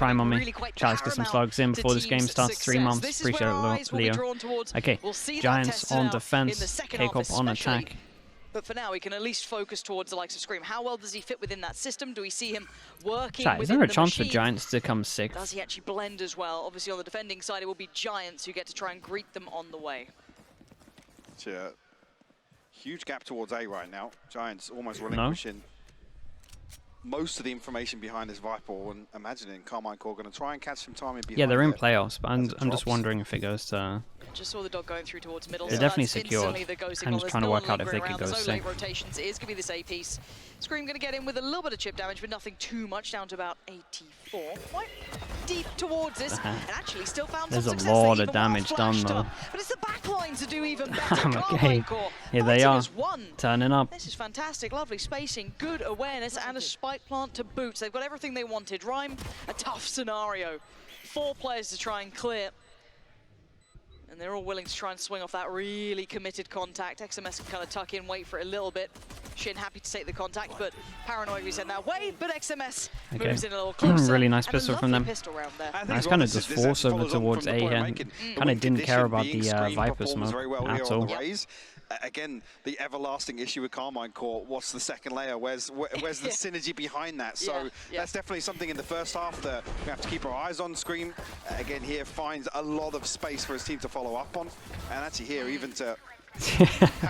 Prime on me. Chalice, get some slugs in before this game starts. 3 months. Appreciate it, Leo. Okay, Giants on defense, K-Cop on attack. But for now, we can at least focus towards the likes of Scream. How well does he fit within that system? Do we see him working Chat, is within there a the chance for machine? Giants to come 6th? Does he actually blend as well? Obviously, on the defending side, it will be Giants who get to try and greet them on the way. It's a huge gap towards A right now. Giants almost relinquishing most of the information behind this Viper, and imagining Carmine Core going to try and catch some time in behind. Yeah, they're in playoffs, but I'm just wondering if it goes to... Just saw the dog going through towards middle. They're definitely secured. I'm just trying to work out if they could go There's no late 6th. rotations. It is going to be this A piece. Scream going to get in with a little bit of chip damage, but nothing too much, down to about 84. Quite deep towards this, and actually still found There's some a success lot there, of even while damage done, flashed though. up. But it's the backline to do even better. Okay, here they are, turning up. This is fantastic, lovely spacing, good awareness, and a spike plant to boot. So they've got everything they wanted. Rhyme, a tough scenario. 4 players to try and clear. And they're all willing to try and swing off that really committed contact. XMS can kind of tuck in, wait for it a little bit. Shin happy to take the contact, but Paranoid we send that way. But XMS moves in a little closer. Really nice pistol from them. Pistol round there. Nice kind of just force over towards A here. Kind of didn't care about the Viper smoke at all. Again, the everlasting issue with Carmine Core, what's the second layer? Where's the synergy behind that? So that's definitely something in the first half that we have to keep our eyes on. Scream, again, here finds a lot of space for his team to follow up on. And actually here, even to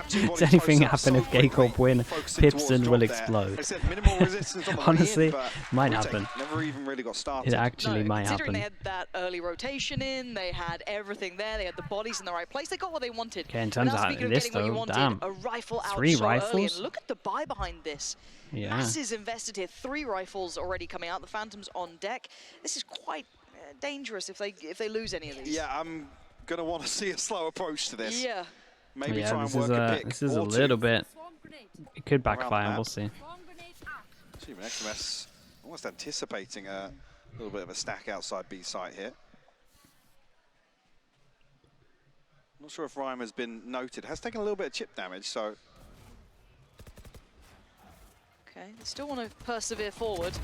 Does anything happen if K-Corp win? Pipson will explode. Honestly, might happen. Never even really got started. It actually might happen. They had that early rotation in, they had everything there, they had the bodies in the right place, they got what they wanted. Okay, in terms of this though, damn. A rifle out 3 so rifles? early, and look at the buy behind this. Yeah. Masses invested here, 3 rifles already coming out, the Phantoms on deck. This is quite dangerous if they lose any of these. Yeah, I'm going to want to see a slow approach to this. Yeah. Maybe try and work a pick. This is a little bit. It could backfire. We'll see. Even XMS almost anticipating a little bit of a stack outside B site here. Not sure if Rhyme has been noted. Has taken a little bit of chip damage, so. Okay, they still want to persevere forward.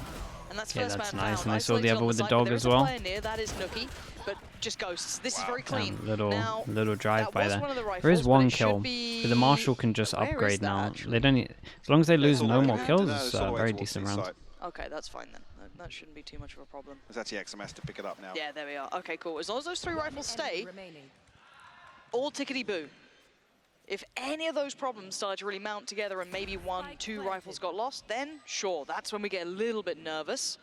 And that's first that's man nice. found. And I saw the other with the dog as well. Near, that is Nookie, but just ghosts. This is very clean. Little drive by there. There is 1 kill. But the Marshal can just upgrade now. They don't need, as long as they lose no more kills, it's a very decent round. Okay, that's fine then. That shouldn't be too much of a problem. It's actually XMS to pick it up now. Yeah, there we are. Okay, cool. As long as those 3 rifles stay, all tickety-boo. If any of those problems started to really mount together and maybe 1, 2 rifles got lost, then sure, that's when we get a little bit nervous.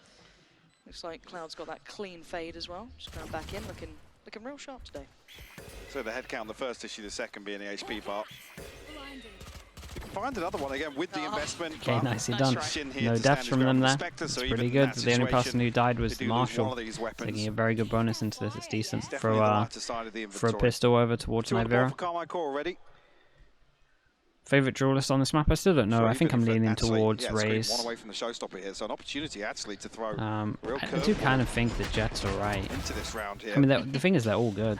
Looks like Cloud's got that clean fade as well. Just going back in, looking real sharp today. So the head count, the first issue, the second being the HP part. You can find another one again with the investment. Okay, nicely done. No deaths from them there. It's pretty good. The only person who died was the Marshal. Taking a very good bonus into this. It's decent. Throw a pistol over towards Nivera. Favorite duelist on this map? I still don't know. I think I'm leaning towards Raze. One away from the showstopper here, so an opportunity actually to throw. I do kind of think the Jets are right. Into this round here. I mean, the thing is, they're all good.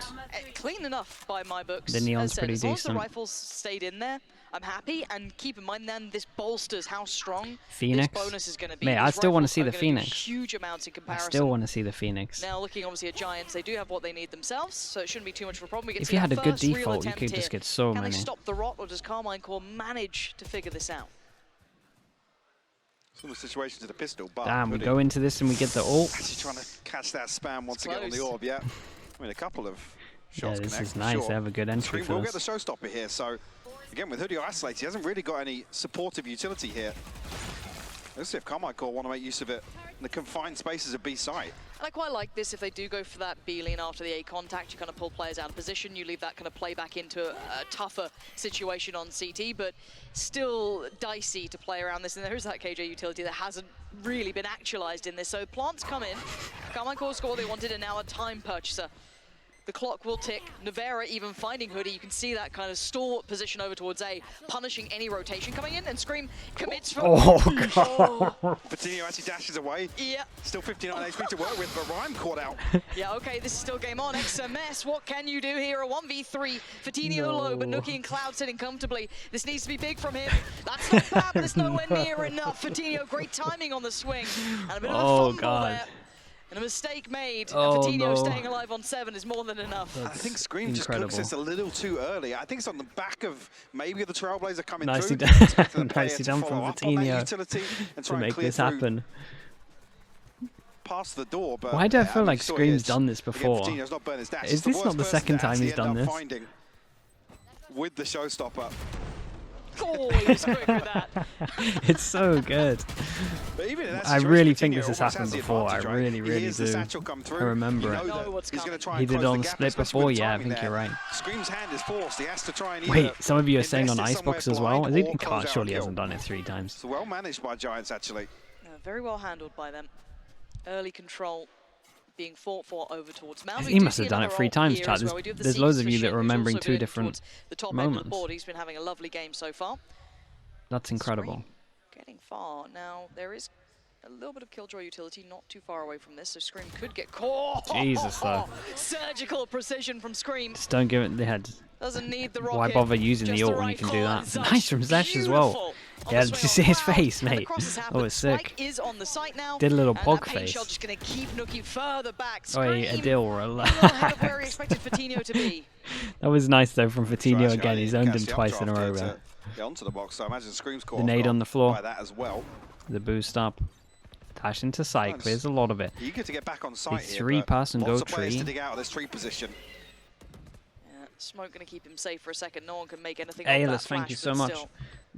Clean enough by my books. The Neon's pretty decent. As long as the rifles stayed in there, I'm happy. And keep in mind, then this bolsters how strong Phoenix. This bonus is going to be. Mate, I still want to see the Phoenix. Huge amounts in comparison. I still want to see the Phoenix. Now looking obviously at Giants, they do have what they need themselves, so it shouldn't be too much of a problem. If you had a good default, you could just get so many. Can they stop the rot, or does Carmine Core manage to figure this out? Similar situation to the pistol, but damn, we go into this and we get the ult. Actually trying to catch that spam once again on the orb. Yeah, I mean a couple of shots. Yeah, this connect, is nice. sure. They have a good entry for we'll this. get the showstopper here. So again, with Hoodie isolated, he hasn't really got any supportive utility here. Let's see if Carmine Core want to make use of it in the confined spaces of B site. And I quite like this if they do go for that B lean after the A contact. You kind of pull players out of position. You leave that kind of play back into a tougher situation on CT, but still dicey to play around this. And there is that KJ utility that hasn't really been actualized in this. So plants come in. Carmine Core's got what they wanted, and now a time purchaser. The clock will tick. Nivera even finding Hoodie. You can see that kind of stalwart position over towards A, punishing any rotation coming in, and Scream commits for... Oh, God. Fatinho actually dashes away. Yeah. Still 59 HP to work with, but Rhyme caught out. Yeah, okay, this is still game on. XMS, what can you do here? A 1v3. Fatinho low, but Nookie and Cloud sitting comfortably. This needs to be big from him. That's not bad, but it's nowhere near enough. Fatinho, great timing on the swing. And a bit of a fumble there. And a mistake made, Oh, and Fatino no. staying alive on 7 is more than enough. I think Scream just cooks this a little too early. I think it's on the back of maybe the Trailblazer coming Nicely through. done, nicely done from Fatino to make this happen. Past the door, but why do I feel like Scream's done this before? Is this not the second time he's done this? With the showstopper. Oh, he was quick with that. It's so good. But even in that I really think this has happened before. I really do. I remember it. He did it on the split before. Yeah, I think you're right. Scream's hand is forced. He has to try and wait, some of you are saying on Icebox as well. He can't. Surely hasn't done it 3 times. It's well managed by Giants, actually. Very well handled by them. Early control being fought for over towards Mal. He must have done it 3 times, chat. There's loads of you that are remembering 2 different moments. He's been having a lovely game so far. That's incredible. Getting far. Now, there is a little bit of Killjoy utility not too far away from this, so Scream could get caught. Jesus, though. Surgical precision from Scream. Just don't give it the head. Doesn't need the rocket. Why bother using the ult when you can do that? Nice from Zesh as well. Yeah, did you see his face, mate? Oh, it's sick. Is on the site now, did a little pog face. Just gonna keep Nookie further back. Oh, Adil, relax. Where he expected Fatino to be. That was nice though from Fatino again. He's owned him twice in a row there. Onto the box, so I imagine Scream's caught. The nade on the floor. By that as well. The boost up. Dash into site, clears a lot of it. Eager to get back on site here. 3-person go tree. To dig out of this tree position. Smoke going to keep him safe for a second. No one can make anything of that. Thank you so much.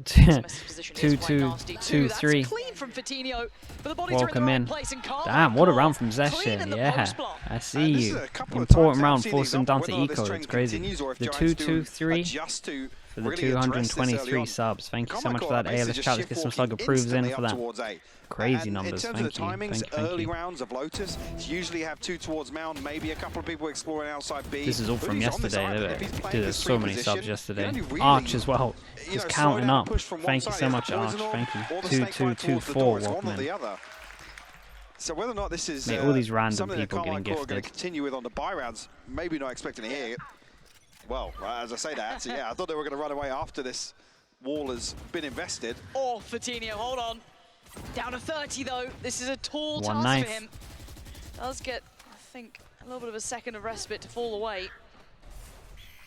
2-2-2-3. Clean from Fatino, but the bodies welcome are in. Place and damn, what a round from Zesh here. Yeah, I see you. Important round, force him down to eco. It's crazy. The 2-2-3 for the 223 subs. Thank you so much for that. ALS chat. Let's get some slug approves in for that. Crazy numbers. In terms of the timings, early rounds of Lotus usually have 2 towards Mound, maybe a couple of people exploring outside B. This is all from yesterday. Dude, so many subs yesterday. Arch as well. Just counting up. Thank you so much, Arch. Thank you. 2-2-2-4. Welcome in. So whether or not this is mate, all these random people getting gifted. Are going to continue with on the buy rounds, maybe not expecting to hear it. Well, as I say that, so yeah, I thought they were going to run away after this wall has been invested. Oh, Fatino, hold on. Down to 30 though. This is a tall task for him. Does get, I think, a little bit of a second of respite to fall away.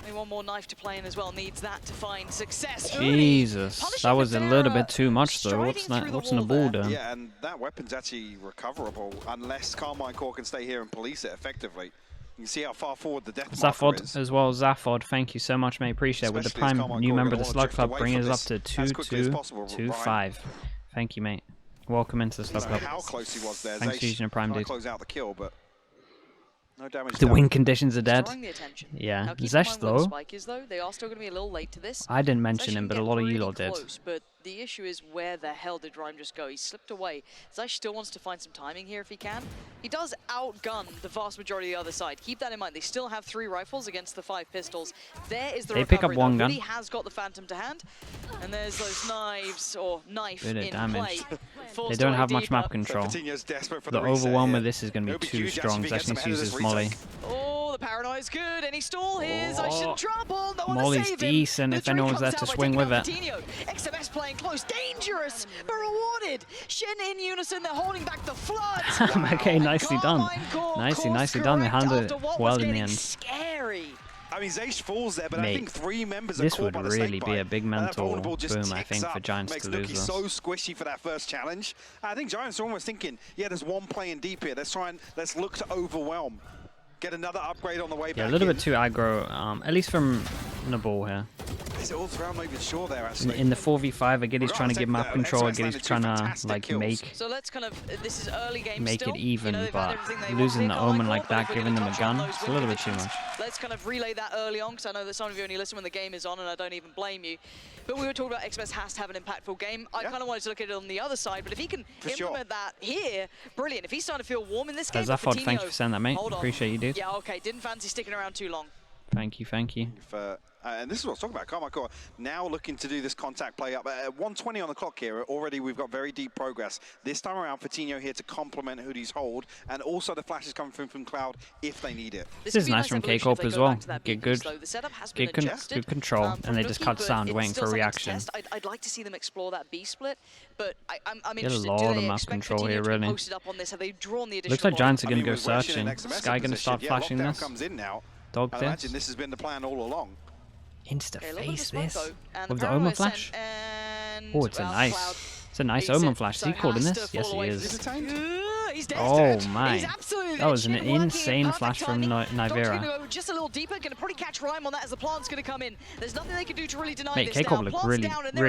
Only one more knife to play in as well. Needs that to find success. Jesus, that was a little bit too much though. What's in the ball doing? Yeah, and that weapon's actually recoverable unless Carmine Core can stay here and police it effectively. You can see how far forward the death marker is. As well, Zaphod, thank you so much, mate. Appreciate it. With the prime new member of the Slug Club, bring us up to 2-2-2-5. Thank you, mate. Welcome into the Slug Club. How close he was there. Thanks for using a prime, dude. Close out the kill, but no damage. The win conditions are dead. Yeah, Zesh though. They are still going to be a little late to this. I didn't mention him, but a lot of you lot did. But the issue is, where the hell did Rhyme just go? He slipped away. Zesh still wants to find some timing here if he can. He does outgun the vast majority of the other side. Keep that in mind. They still have 3 rifles against the 5 pistols. There is the recovery. They pick up one gun. He has got the Phantom to hand. And there's those knives, or knife in damage. play. They don't have much map control. The overwhelm with this is going to be too strong. Zesh needs to use his molly. Oh, the paranoia is good. Any stall here? Zesh in trouble. No one molly's to save him. decent if anyone's there to swing with it. XMS playing close, dangerous, but rewarded. Shin in unison, they're holding back the flood. Okay, nicely done. Nicely done. They handled it well in the end. Scary. I mean, Zesh falls there, but I think 3 members are this caught would by the really snake be bite. a big mental boom, I think, for Giants to lose this. So squishy for that first challenge. I think Giants are almost thinking, yeah, there's one playing deep here. Let's look to overwhelm. Get another upgrade on the way back. Yeah, a little bit too aggro, at least from Nabal here. Is it all through? I'm not even sure there, actually. In the 4v5, Agili's trying to give map control. Agili's trying to like make. So let's kind of, this is early game make still. it even, but losing the Omen like that, giving them a gun, it's a little bit too much. Let's kind of relay that early on, because I know that some of you only listen when the game is on, and I don't even blame you. But we were talking about XMS has to have an impactful game. I kind of wanted to look at it on the other side, but if he can implement that here, brilliant. If he's starting to feel warm in this game, Zaphod, thank you for saying that, mate. Appreciate you, dude. Yeah, okay. Didn't fancy sticking around too long. Thank you, thank you. And this is what I was talking about. Carmichael now looking to do this contact play up. 120 on the clock here. Already we've got very deep progress. This time around, Coutinho here to complement Hoodie's hold. And also the flashes coming from Cloud if they need it. This is nice from K-Corp as well. Get good control. And they just cut sound waiting for a reaction. I'd like to see them explore that B split. But I'm Get a interested. lot of map control here, really. Looks like Giants are going to go searching. Sky going to start flashing this. Dog I imagine this has been the plan all along. Insta-face this with the Omen flash. Oh, it's a nice Omen flash. Is he caught in this? Yes, he is. Oh my, that was an insane flash from Nivera. Just a little deeper, going to probably catch Rhyme on that as the plant's going to come in. There's nothing they can do to really deny this. K-Corp look really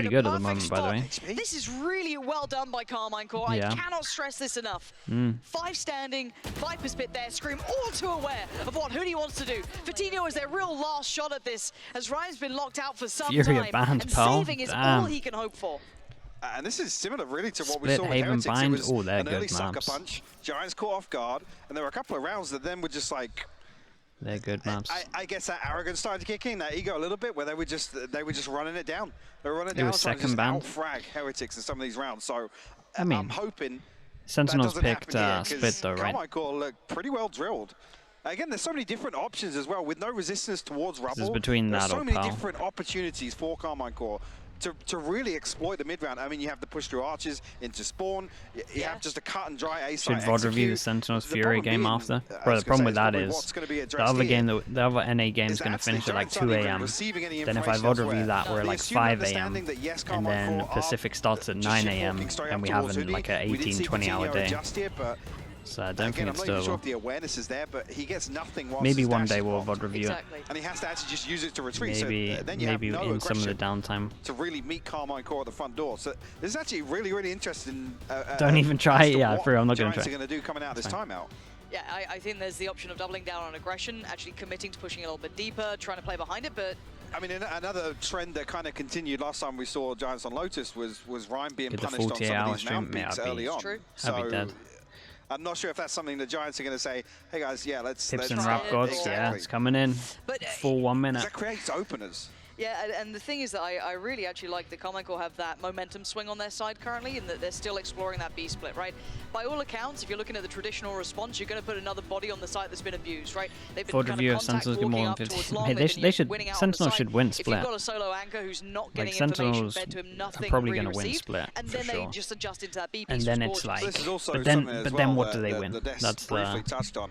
good at the moment, by the way. This is really well done by Carmine Core. Yeah. I cannot stress this enough. 5 standing, Viper spit there, Scream all too aware of what Hoodie wants to do. Coutinho is their real last shot at this, as Ryan's been locked out for some time, banned, and pal. saving is all he can hope for. And this is similar, really, to what Split, we saw with Haven, Heretics. Bind. It was Oh, they're an early good sucker maps. punch. Giants caught off guard, and there were a couple of rounds that then were just like. They're good maps. I guess that arrogance started to kick in, that ego a little bit, where they were just running it down. They were running it down, was trying to second just band. out-frag Heretics in some of these rounds. So I mean, I'm hoping Sentinels that doesn't picked happen here, Split though, right? Carmichael looked pretty well drilled. Again, there's so many different options as well, with no resistance towards Rubble. This is between There's that so or many Pal. different opportunities for Carmine Core to really exploit the mid round. I mean, you have the push through archers into spawn. You have just a cut and dry A side. Should VOD review the Sentinels Fury game after? Bro, the problem with that is the other NA game is going to finish at like 2 AM. Then if I VOD review that, we're at like 5 AM. And then Pacific starts at 9 AM. And we have like an 18-20 hour day. So I don't think it's doable. The awareness is there, but he gets nothing. Maybe one day we'll VOD review it. And he has to actually just use it to retreat. Maybe, so then you maybe have no in some of the aggression downtime. to really meet Carmine Core at the front door. So this is actually really interesting. Don't even try it. Yeah, for real, I'm not going to try. What are going to do coming out this timeout? Yeah, I think there's the option of doubling down on aggression, actually committing to pushing a little bit deeper, trying to play behind it, but... I mean, another trend that kind of continued last time we saw Giants on Lotus was Rhyme being Get the punished on some of these mount beats early on. True. I'd be dead. I'm not sure if that's something the Giants are going to say, hey guys, yeah, let's... Tips and Rap Gods, yeah, it's coming in. But, Because full 1 minute. that creates openers. Yeah, and the thing is that I really actually like that Carmine Core have that momentum swing on their side currently, and that they're still exploring that B split, right? By all accounts, if you're looking at the traditional response, you're going to put another body on the site that's been abused, right? They've been kind of Sentinels get more than 50. Hey, Sentinels should win split. If you've got a solo anchor who's not getting Sentinels information fed to him, nothing probably really going to win received, split, and then they just adjust into that B piece. And then it's like, but then what do they win? That's briefly touched on.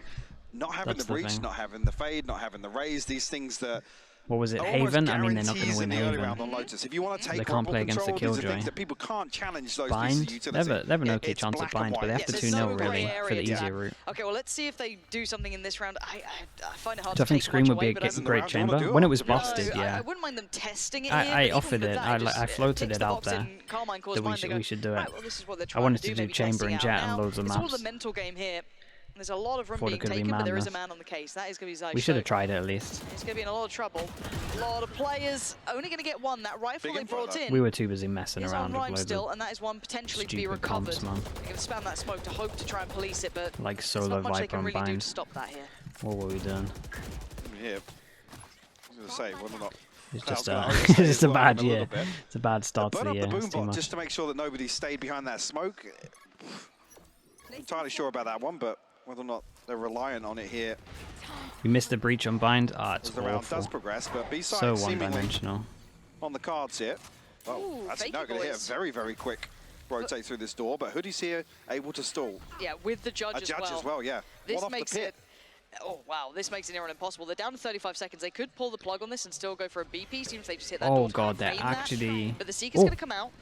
Not having the breach, not having the fade, not having the raise, these things that... What was it, Haven? I mean, they're not going to win Haven. If you want to take they can't play against the Killjoy. People can't challenge those Bind? They have an okay chance at Bind, but they have to 2-0 really for the easier route. Okay, well, let's see if they do something in this round. I find it hard to think Scream would be a great chamber. When it was busted, yeah. I wouldn't mind them testing it. I offered it. I floated it out there that we should do it. I wanted to do chamber and jet and loads of maps. It's all the mental game here. There's a lot of room being taken, but there is a man on the case. That is going to be Zyke. We should have tried it at least. He's going to be in a lot of trouble. A lot of players only going to get one. That rifle they brought in. We were too busy messing around with loads still, and that is one potentially to be recovered. They're going to spam that smoke to hope to try and police it, but like solo Viper and Bind. Do to stop that here. What were we doing? Yeah. I was going to say, whether or not. It's just a bad year. It's a bad start to the year. Burn up the boom bot just to make sure that nobody stayed behind that smoke. Not entirely sure about that one, but whether or not they're reliant on it here. We missed the breach on Bind. It's awful. The round does progress, but B-side so one-dimensional on the cards here. Oh, that's not going to hit a very quick rotate through this door, but Hoodie's here able to stall. Yeah, with the judge as well. Yeah. This makes it. Oh wow, this makes it near impossible. They're down to 35 seconds. They could pull the plug on this and still go for a BP. Seems they just hit that door. Oh god, they're actually. But the Seeker's going to come out.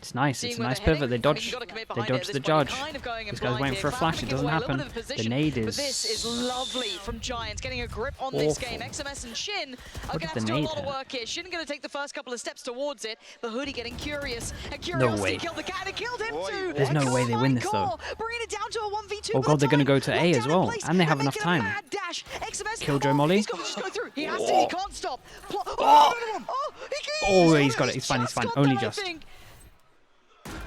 It's nice. It's a nice pivot. They dodge. They dodge the judge. This guy's waiting for a flash. It doesn't happen. The nade is. This is lovely from Giants, getting a grip on this game. XMS and Shin are going to have to do a lot of work here. Shin going to take the first couple of steps towards it, but Hoodie getting curious. And Curiosity killed the cat and killed him too. There's no way they win this though. Bringing it down to a 1v2. Oh god, they're going to go to A as well, and they have enough time. Killjoy Molly. He has to. He can't stop. Oh, he's got it. He's fine. He's fine. Only just.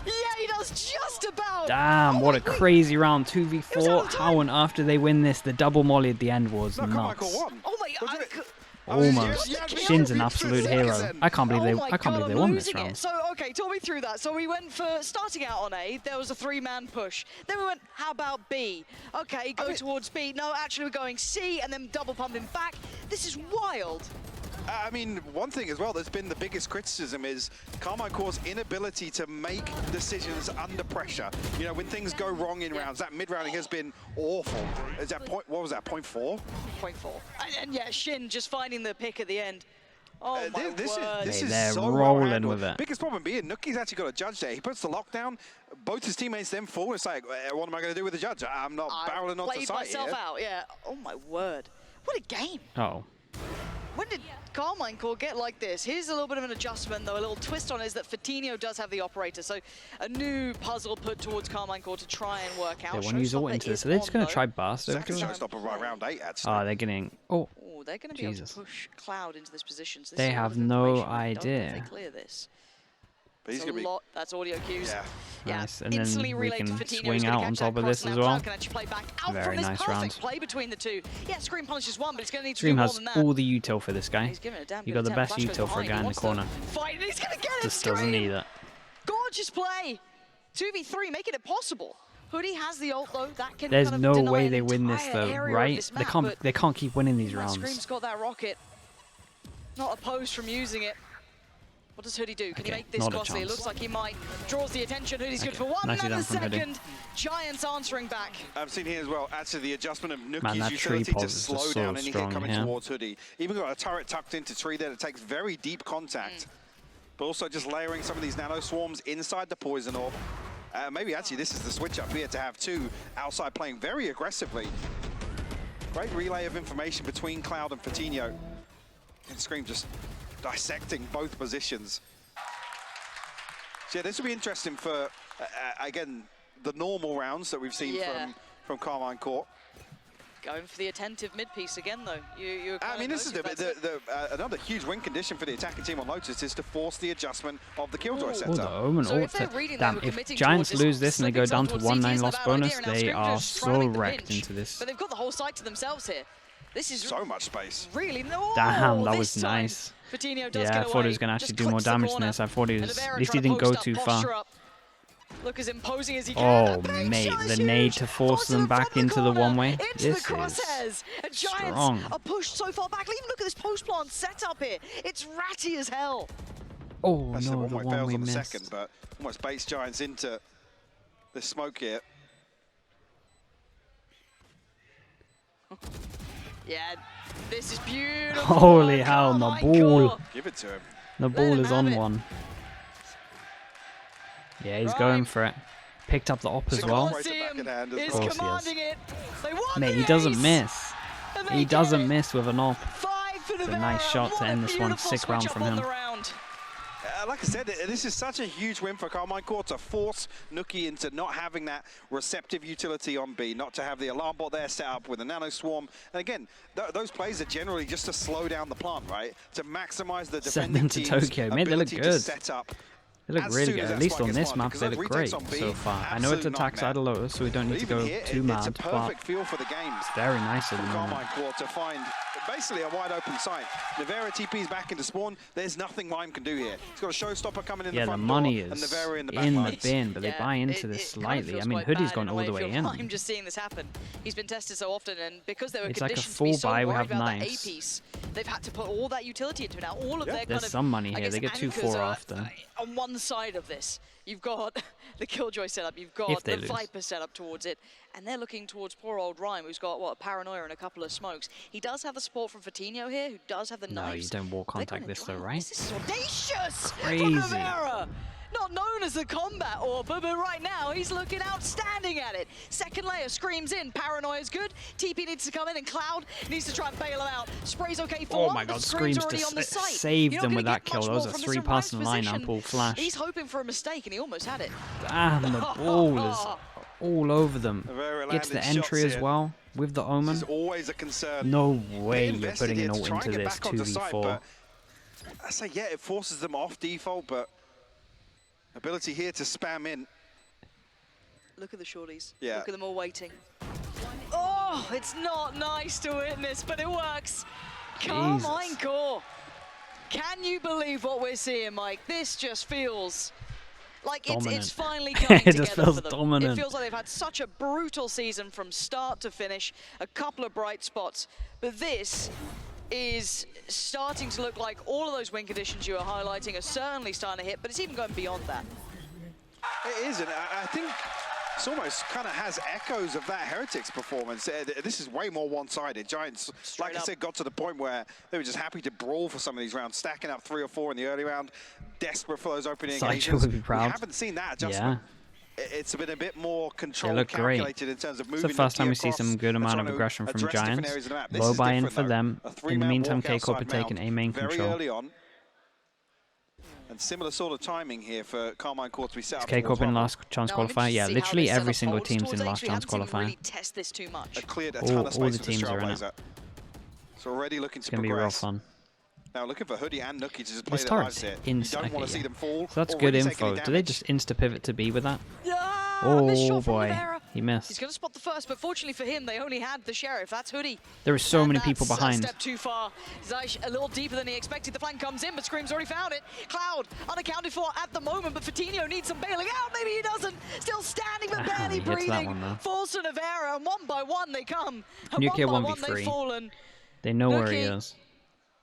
Yeah, he does just about. Damn, what a crazy round. 2v4. How on earth do they win this? The double molly at the end was nuts. Oh my god. Almost. Shin's an absolute hero. I can't believe they won this round. So okay, talk me through that. So we went for starting out on A. There was a 3-man push. Then we went, how about B? Okay, go towards B. No, actually we're going C and then double pumping back. This is wild. I mean, one thing as well that's been the biggest criticism is Carmine Corp's inability to make decisions under pressure. You know, when things go wrong in rounds, that mid-rounding has been awful. Is that point? What was that? 0.4? 0.4. And yeah, Shin just finding the pick at the end. Oh my word. This is they're so rolling with it. Biggest problem being Nuki's actually got a judge there. He puts the lockdown. Both his teammates then fall. It's like, what am I going to do with the judge? I'm not barreling onto site here. Myself out. Yeah. Oh my word. What a game. Oh. When did Carmine Corp get like this? Here's a little bit of an adjustment, though. A little twist on it is that Fatinho does have the operator, so a new puzzle put towards Carmine Corp to try and work out. They want to use ult into this. Are they just going to try Blast over to it? Showstopper right round 8, actually. Oh, they're getting... Oh, they're going to be able to push Cloud into this position. So this they have no idea. They clear this. But he's gonna be... That's audio cues. Yeah. Nice, and then we can swing out on top of this as well. Very nice round. Play between the two. Yeah, Scream punishes one, but it's going to need to Scream do more has than that. all the util for this guy. You got the best util for a guy in the corner. Fight, he's going to get it. Just doesn't need it. Gorgeous play. 2v3, making it possible. Hoodie has the ult though. That can There's kind of no way they win this though, right? They can't keep winning these rounds. Scream's got that rocket. Not opposed from using it. What does Hoodie do? Can he make this costly? It looks like he might. Draws the attention. Hoodie's good for one and the second. Giants answering back. I've seen here as well, actually the adjustment of Nuki's utility to slow down any hit coming towards Hoodie. Even got a turret tucked into tree there that takes very deep contact. But also just layering some of these nano swarms inside the poison orb. Maybe actually this is the switch up here to have two outside playing very aggressively. Great relay of information between Cloud and Fatinho. And Scream just dissecting both positions. So yeah, this will be interesting for, again, the normal rounds that we've seen from Carmine Corp. Going for the attentive mid-piece again, though. I mean, this is another huge win condition for the attacking team on Lotus is to force the adjustment of the Killjoy setup. The Omen ult. Damn, if Giants lose this and they go down to 1-9 loss bonus, they are so wrecked into this. But they've got the whole site to themselves here. This is so much space. Really? Damn, that was nice. Yeah, I thought he was going to actually do more damage than this. I thought he was, at least he didn't go too far. Look as imposing as he can. Oh, mate, the nade to force them back into the one-way. This is strong. Are pushed so far back. Even look at this post-plant setup here. It's ratty as hell. Oh, that's no, the one we missed. Second, but almost baits Giants into the smoke here. Yeah, this is beautiful. Holy hell, Nabul. Give it to him. Nabul is on one. Yeah, he's going for it. Picked up the op as well. Of course he is. Mate, he doesn't miss. He doesn't miss with an op. It's a nice shot to end this one. Sick round from him. Like I said, this is such a huge win for Carmine Corp to force Nuki into not having that receptive utility on B, not to have the alarm bot there set up with a nano swarm. And again, those plays are generally just to slow down the plant, right? To maximize the defending team's Tokyo. Mate, they look good. Set up. They look really good. At least on this map, they look great so far. I know it's attack side of Lotus, so we don't need to go too mad, it's a perfect feel for the game. It's very nice of them. Carmine Corp to find basically a wide open site. Navera TP's back into spawn. There's nothing Lime can do here. He's got a showstopper coming in the front door. Yeah, the money is in the bin, but they buy into this slightly. I mean, Hoodie's gone all the way in. I'm just seeing this happen. He's been tested so often, and because they were it's like a conditioned full to be so buy. We worried have about that knives. A-piece, they've had to put all that utility into it now. All of their There's some money here. They get 2-4 after. On one side of this, you've got the Killjoy setup, you've got the Viper setup towards it, and they're looking towards poor old Rhyme, who's got, what, a Paranoia and a couple of smokes. He does have the support from Fatinho here, who does have the knives. No, you don't wall contact this though, right? This is audacious! Crazy. Not known as the combat AWPer, but right now he's looking outstanding at it. Second layer screams in, Paranoia's good. TP needs to come in, and Cloud needs to try and bail him out. Spray's okay for one. Oh my god, Scream's just saved them with that kill. That was a 3-person lineup, all flash. He's hoping for a mistake, and he almost had it. Damn, the ball is all over them. Gets the entry as well with the Omen. This is always a concern. No way you're putting an ult into this 2v4. I say, yeah, it forces them off default, but ability here to spam in. Look at the shorties. Yeah. Look at them all waiting. Oh, it's not nice to witness, but it works. Carmine Core. Can you believe what we're seeing, Mike? This just feels like it's finally coming it together just feels for them. dominant. It feels like they've had such a brutal season from start to finish, a couple of bright spots, but this is starting to look like all of those win conditions you were highlighting are certainly starting to hit, but it's even going beyond that. It is, and I think it's almost kind of has echoes of that Heretics performance. This is way more one-sided. Giants, like I said, got to the point where they were just happy to brawl for some of these rounds, stacking up 3 or 4 in the early round, desperate for those opening engagements. Would be proud. We haven't seen that adjustment. Yeah. It's been a bit more controlled, calculated in terms of moving. It's the first time we see some good amount of aggression from Giants. Low buy-in for them. In the meantime, K-Corp are taking A main control. Early on. And similar sort of timing here for Carmine Core to be set up. K-Corp in last chance qualifier? Yeah, literally every single team's in last chance qualifier. Really test this too much. Cleared a ton of space all the teams are in it. So already looking to it's gonna be real fun. Now looking for Hoodie and Nookie to just play this their lives here. You don't want to see them fall. So that's good info. Do they just insta-pivot to B with that? Oh boy, he missed. He's going to spot the first, but fortunately for him, they only had the Sheriff. That's Hoodie. There are so many people behind. A step too far. Zeish a little deeper than he expected. The flank comes in, but Scream's already found it. Cloud unaccounted for at the moment, but Fatinho needs some bailing out. Maybe he doesn't. Still standing, but barely breathing. Falls to Navera, and one by one they come. And Nuke one by one they've fallen. They know where he is.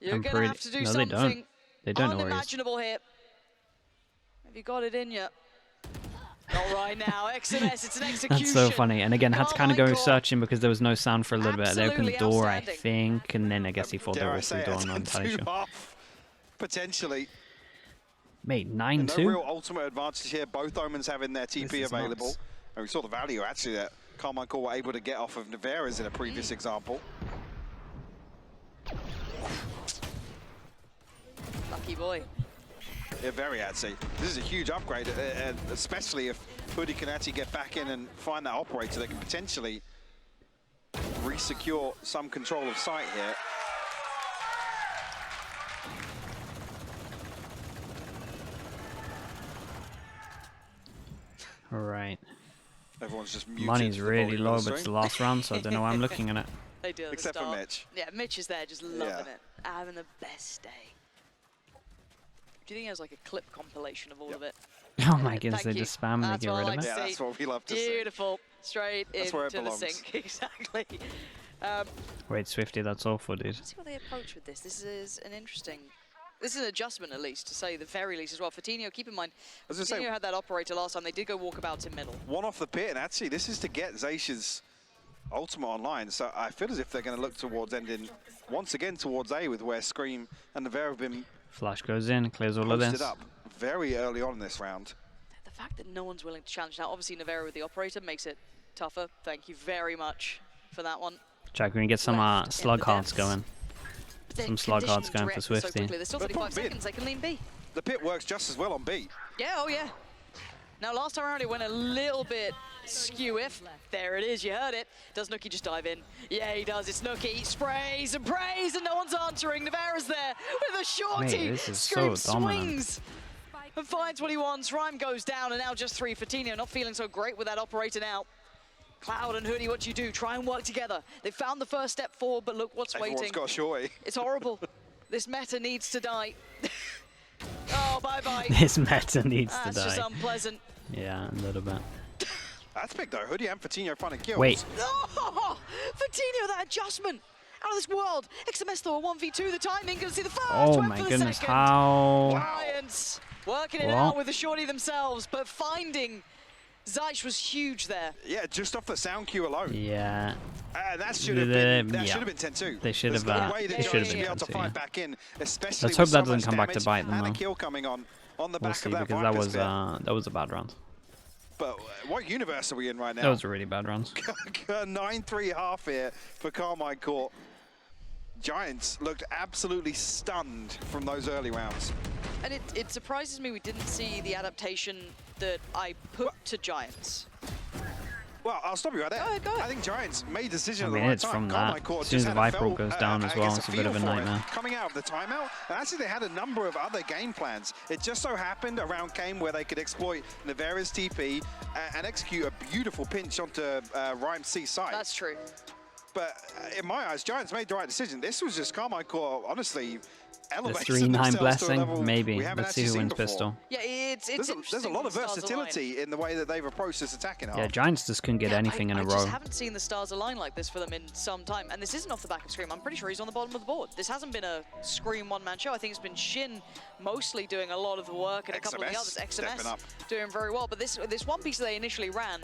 You're going to have to do something unimaginable here. Have you got it in yet? Not right now, XMS, it's an execution. That's so funny. And again, had to kind of go searching because there was no sound for a little bit. They opened the door, I think, and then I guess he fought the door through the door. I'm not entirely sure. Potentially. Mate, 9-2. No real ultimate advantage here. Both Omens having their TP available. And we saw the value, actually, that Carmine Core were able to get off of Navera's in a previous example. Lucky boy. Yeah, very atsy. This is a huge upgrade, especially if Hoodie can actually get back in and find that operator that can potentially re-secure some control of sight here. All right. Everyone's just muted. Money's really low, but it's the last round, so I don't know why I'm looking at it. They do. Except for Mitch. Yeah, Mitch is there, just loving it, having the best day. Do you think there's like a clip compilation of all of it? Oh my goodness, they just spam and they get rid of it. Yeah, that's what we love to see. Beautiful. Straight into the sink. Exactly. Wait, Swifty, that's awful, dude. Let's see what they approach with this. This is an interesting... This is an adjustment, at least, to say the very least as well. Fatinho, keep in mind, Fatinho had that operator last time. They did go walkabouts in middle. One off the pit, and actually, this is to get Zeish's ultimate online. So I feel as if they're going to look towards ending, once again, towards A with where Scream and Navera have been... Flash goes in, clears all of this. Up very early on in this round. The fact that no one's willing to challenge now, obviously Navera with the operator makes it tougher. Thank you very much for that one. Jack, we can get some slug hearts going. Some slug hearts going for Swifty. There's still 35 seconds, they can lean B. The pit works just as well on B. Yeah, oh yeah. Now last time around it went a little bit skew-if. There it is, you heard it. Does Nookie just dive in? Yeah, he does. It's Nookie. Sprays and prays, and no one's answering. Navera's there with a shorty. Scream swings and finds what he wants. Rhyme goes down, and now just 3. Fatinho not feeling so great with that operator now. Cloud and Hoodie, what you do? Try and work together. They found the first step forward, but look what's waiting. Everyone's got a shorty. It's horrible. This meta needs to die. Oh, bye-bye. This meta needs to die. That's just unpleasant. Yeah, a little bit. That's big though. Hoodie and Fatinho finding kills. Wait. Oh, Fatinho, that adjustment. Out of this world. XMS though, 1v2. The timing. Gonna see the first. Oh my goodness, how? Giants working it out with the shorty themselves, but finding Zeish was huge there. Yeah, just off the sound cue alone. Yeah. That should have been 10-2. They should have been 10-2. Back in, especially let's hope that doesn't come back to bite them though. And a kill coming on the back of that, because that was a bad round. But what universe are we in right now? That was a really bad round. 9-3 half here for Carmine Core. Giants looked absolutely stunned from those early rounds. And it surprises me we didn't see the adaptation that I put to Giants. Well, I'll stop you right there. Go ahead. I think Giants made a decision at the right it's time. From that. As soon as the Viper Ult goes down as well, it's a bit of a nightmare. Coming out of the timeout, and actually they had a number of other game plans. It just so happened a round came where they could exploit Navera's TP and execute a beautiful pinch onto Rhyme's C side. That's true. But in my eyes, Giants made the right decision. This was just Carmine Core, honestly, The elevating 3-9 blessing, maybe. Let's see who wins pistol. Yeah, it's there's a lot of versatility in the way that they've approached this attacking half. Yeah, Giants just couldn't get anything in a row. I just haven't seen the stars align like this for them in some time. And this isn't off the back of Scream. I'm pretty sure he's on the bottom of the board. This hasn't been a Scream one-man show. I think it's been Shin mostly doing a lot of the work and a couple of the others. XMS doing very well. But this one piece that they initially ran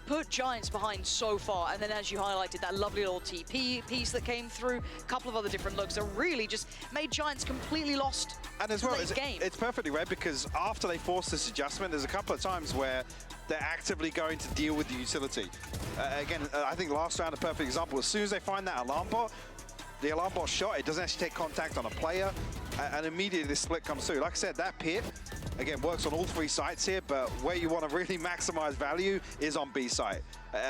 put Giants behind so far, and then as you highlighted, that lovely little TP piece that came through, a couple of other different looks that really just made Giants completely lost. And as well, it's perfectly read because after they force this adjustment, there's a couple of times where they're actively going to deal with the utility. Again, I think last round, a perfect example, as soon as they find that alarm bot, the alarm bot shot, it doesn't actually take contact on a player, and immediately this split comes through. Like I said, that pit, again, works on all 3 sites here, but where you want to really maximize value is on B site.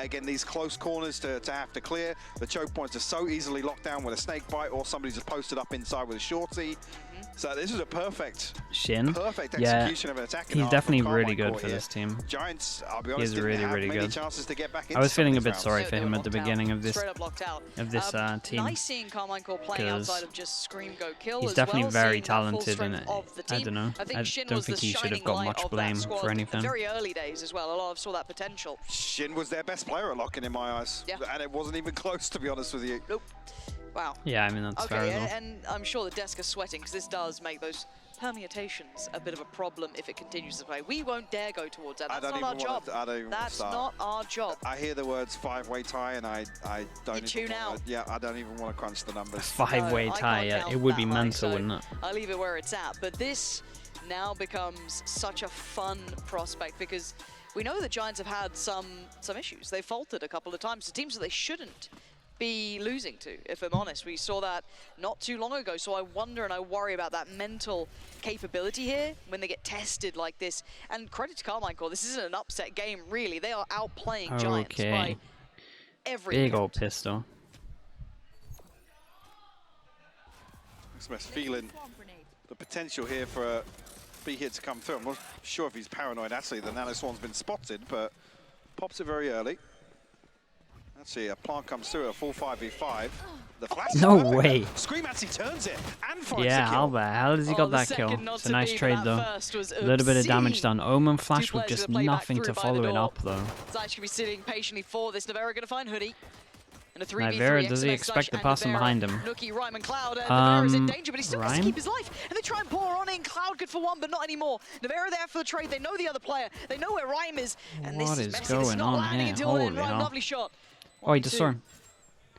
Again, these close corners to have to clear. The choke points are so easily locked down with a snake bite, or somebody just posted up inside with a shorty. So this is a perfect execution of an attack. He's definitely really good for this team. Giants, I'll be honest, he's really, really good. Chances to get back into I was feeling a bit rounds. sorry for him at the beginning of this team. Nice seeing Carmine Core playing outside of just Scream Go Kill. He's definitely very talented, and I don't know. I don't think he should have got much blame for anything. Very early days as well. A lot of saw that potential. Shin was their best player at locking in my eyes, and it wasn't even close, to be honest with you. Nope. Wow. Yeah, I mean, that's fair as well. And I'm sure the desk is sweating because this does make those permutations a bit of a problem if it continues to play. We won't dare go towards that. That's not our job. That's not our job. I hear the words 5-way tie and I don't tune out. Yeah, I don't even want to crunch the numbers. 5-way tie, yeah, it would be mental, wouldn't it? I leave it where it's at. But this now becomes such a fun prospect because we know the Giants have had some issues. They faltered a couple of times to teams that they shouldn't be losing to, if I'm honest. We saw that not too long ago, so I wonder and I worry about that mental capability here when they get tested like this. And credit to Carmine Core, this isn't an upset game, really. They are outplaying Giants by every big old pistol. XMS feeling the potential here for a B hit to come through. I'm not sure if he's paranoid. Actually, the Nano Swan's been spotted, but pops it very early. Let's see, a plant comes through, a full 5v5. The flash no way. Scream actually turns it and finds yeah, the kill. how does he got that kill? It's a nice trade though. A little bit of damage done. Omen flash with just nothing to follow it up though. It's actually be sitting patiently for this. Navera going to find Hoodie. And a 3v3. Navera, does he expect the person behind him? Nookie, Rhyme, and Cloud. Navera's in danger, but he still has to keep his life. And they try and pour on in. Cloud good for one, but not anymore. Navera there for the trade. They know the other player. They know where Rhyme is. And what this is messy. going on here? Holy hell. Lovely shot. Oh, he just saw him.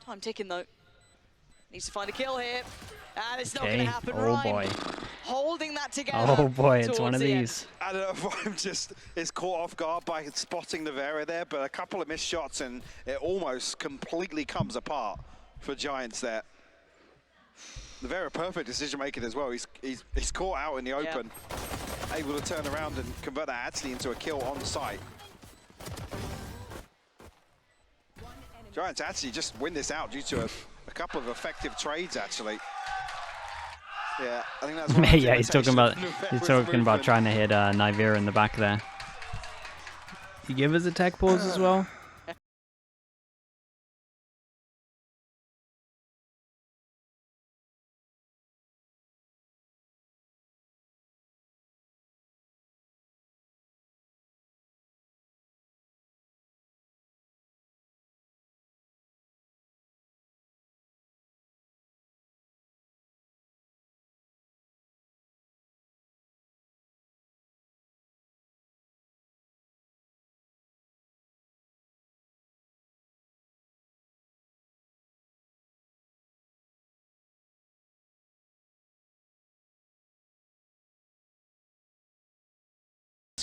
Time ticking though. Needs to find a kill here. And it's not going to happen. Oh boy. Holding that together. Oh boy, it's one of these. I don't know if I'm just is caught off guard by spotting Navera there, but a couple of missed shots and it almost completely comes apart for Giants there. Navera, perfect decision making as well. He's caught out in the open, able to turn around and convert that actually into a kill on site. Giants actually just win this out due to a couple of effective trades, actually. Yeah, I think that's yeah, he's talking about trying to hit Nivera in the back there. You give us a tech pause as well?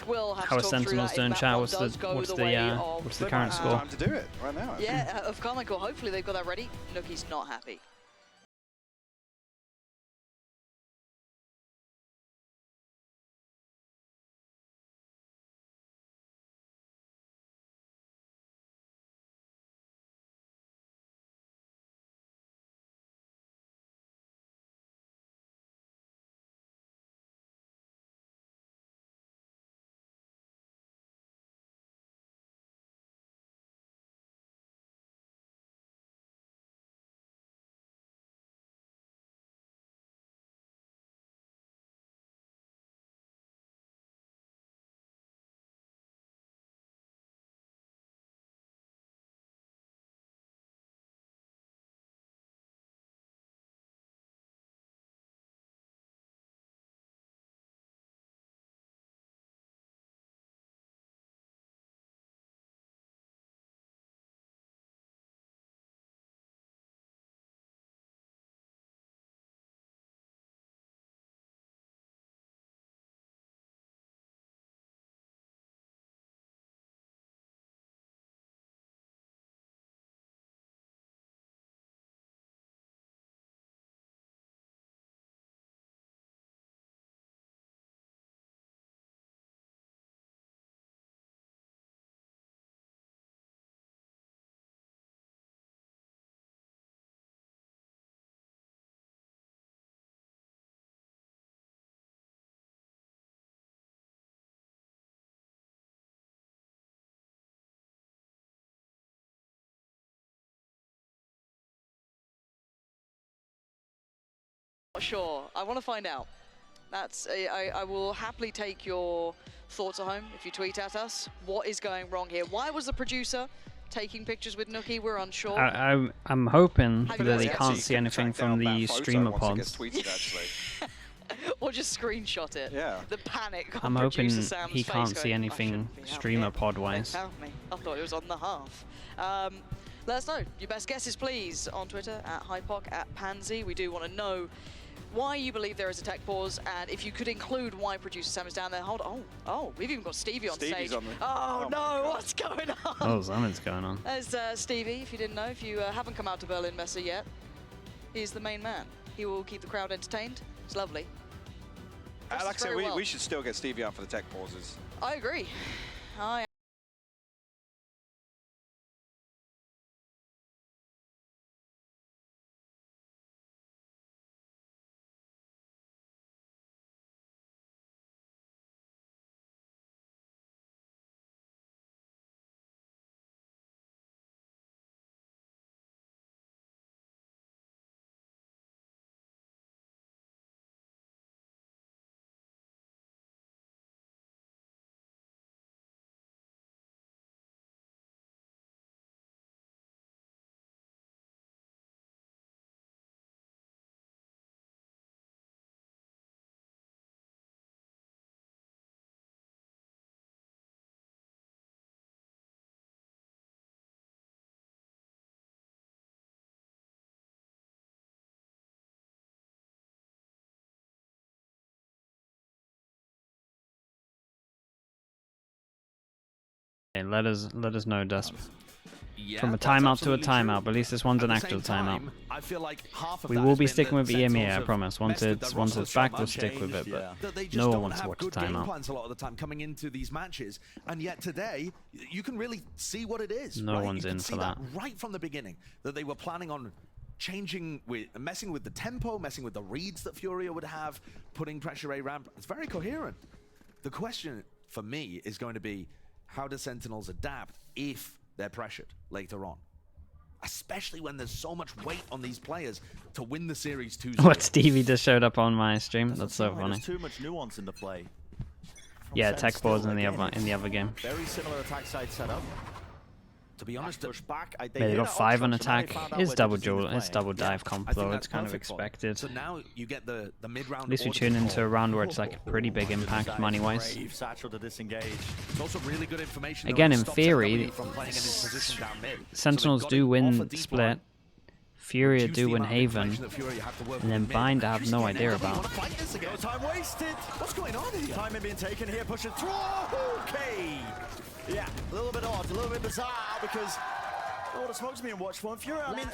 How are Sentinels doing, chat? What's the current score? Time to do it right now. Yeah, of Carmine Core. Hopefully they've got that ready. Nookie's not happy. Sure, I want to find out. That's I will happily take your thoughts at home if you tweet at us. What is going wrong here? Why was the producer taking pictures with Nookie? We're unsure. I'm hoping that he can't see anything from the streamer pods. Or just screenshot it. Yeah. The panic on I'm hoping producer Sam's he face can't going, see anything streamer pod wise. They found me. I thought it was on the half. Let us know your best guesses, please, on Twitter at Hypoc, at Pansy. We do want to know why you believe there is a tech pause, and if you could include why producer Sam is down there. Hold on. Oh, we've even got Stevie on stage. Oh no, what's going on? Oh, something's going on. There's Stevie, if you didn't know, if you haven't come out to Berlin Messe yet, he's the main man. He will keep the crowd entertained. It's lovely. Like I said, we should still get Stevie out for the tech pauses. I agree. Let us know, Dusp. From a timeout to a timeout, but at least this one's an actual timeout. I feel like we will be sticking with EMEA, I promise. Once it's back, we'll stick with it, but no one wants to watch a timeout. A lot of the time coming into these matches, and yet today you can really see what it is. No one's in for that. Right from the beginning, that they were planning on messing with the tempo, messing with the reads that Furia would have, putting pressure A ramp. It's very coherent. The question for me is going to be, how do Sentinels adapt if they're pressured later on? Especially when there's so much weight on these players to win the series 2-0. What, Stevie just showed up on my stream? That's so funny. There's too much nuance in the play. Yeah, tech pause in the other game. Very similar attack side setup. To be honest, They got 5 on attack. It's double dive comp though. It's kind of expected. So now you get the mid-round. At least we tune into a round where it's like a pretty big impact money-wise. Satchel to disengage. It's also really good information. Again, in theory, Sentinels do win split. Furia do win Haven, and then Bind I have no idea about. Time wasted. What's going on here? Time being taken here, pushing through. Okay. Yeah, a little bit odd, a little bit bizarre because all the smoke's being watched for Furia. I mean,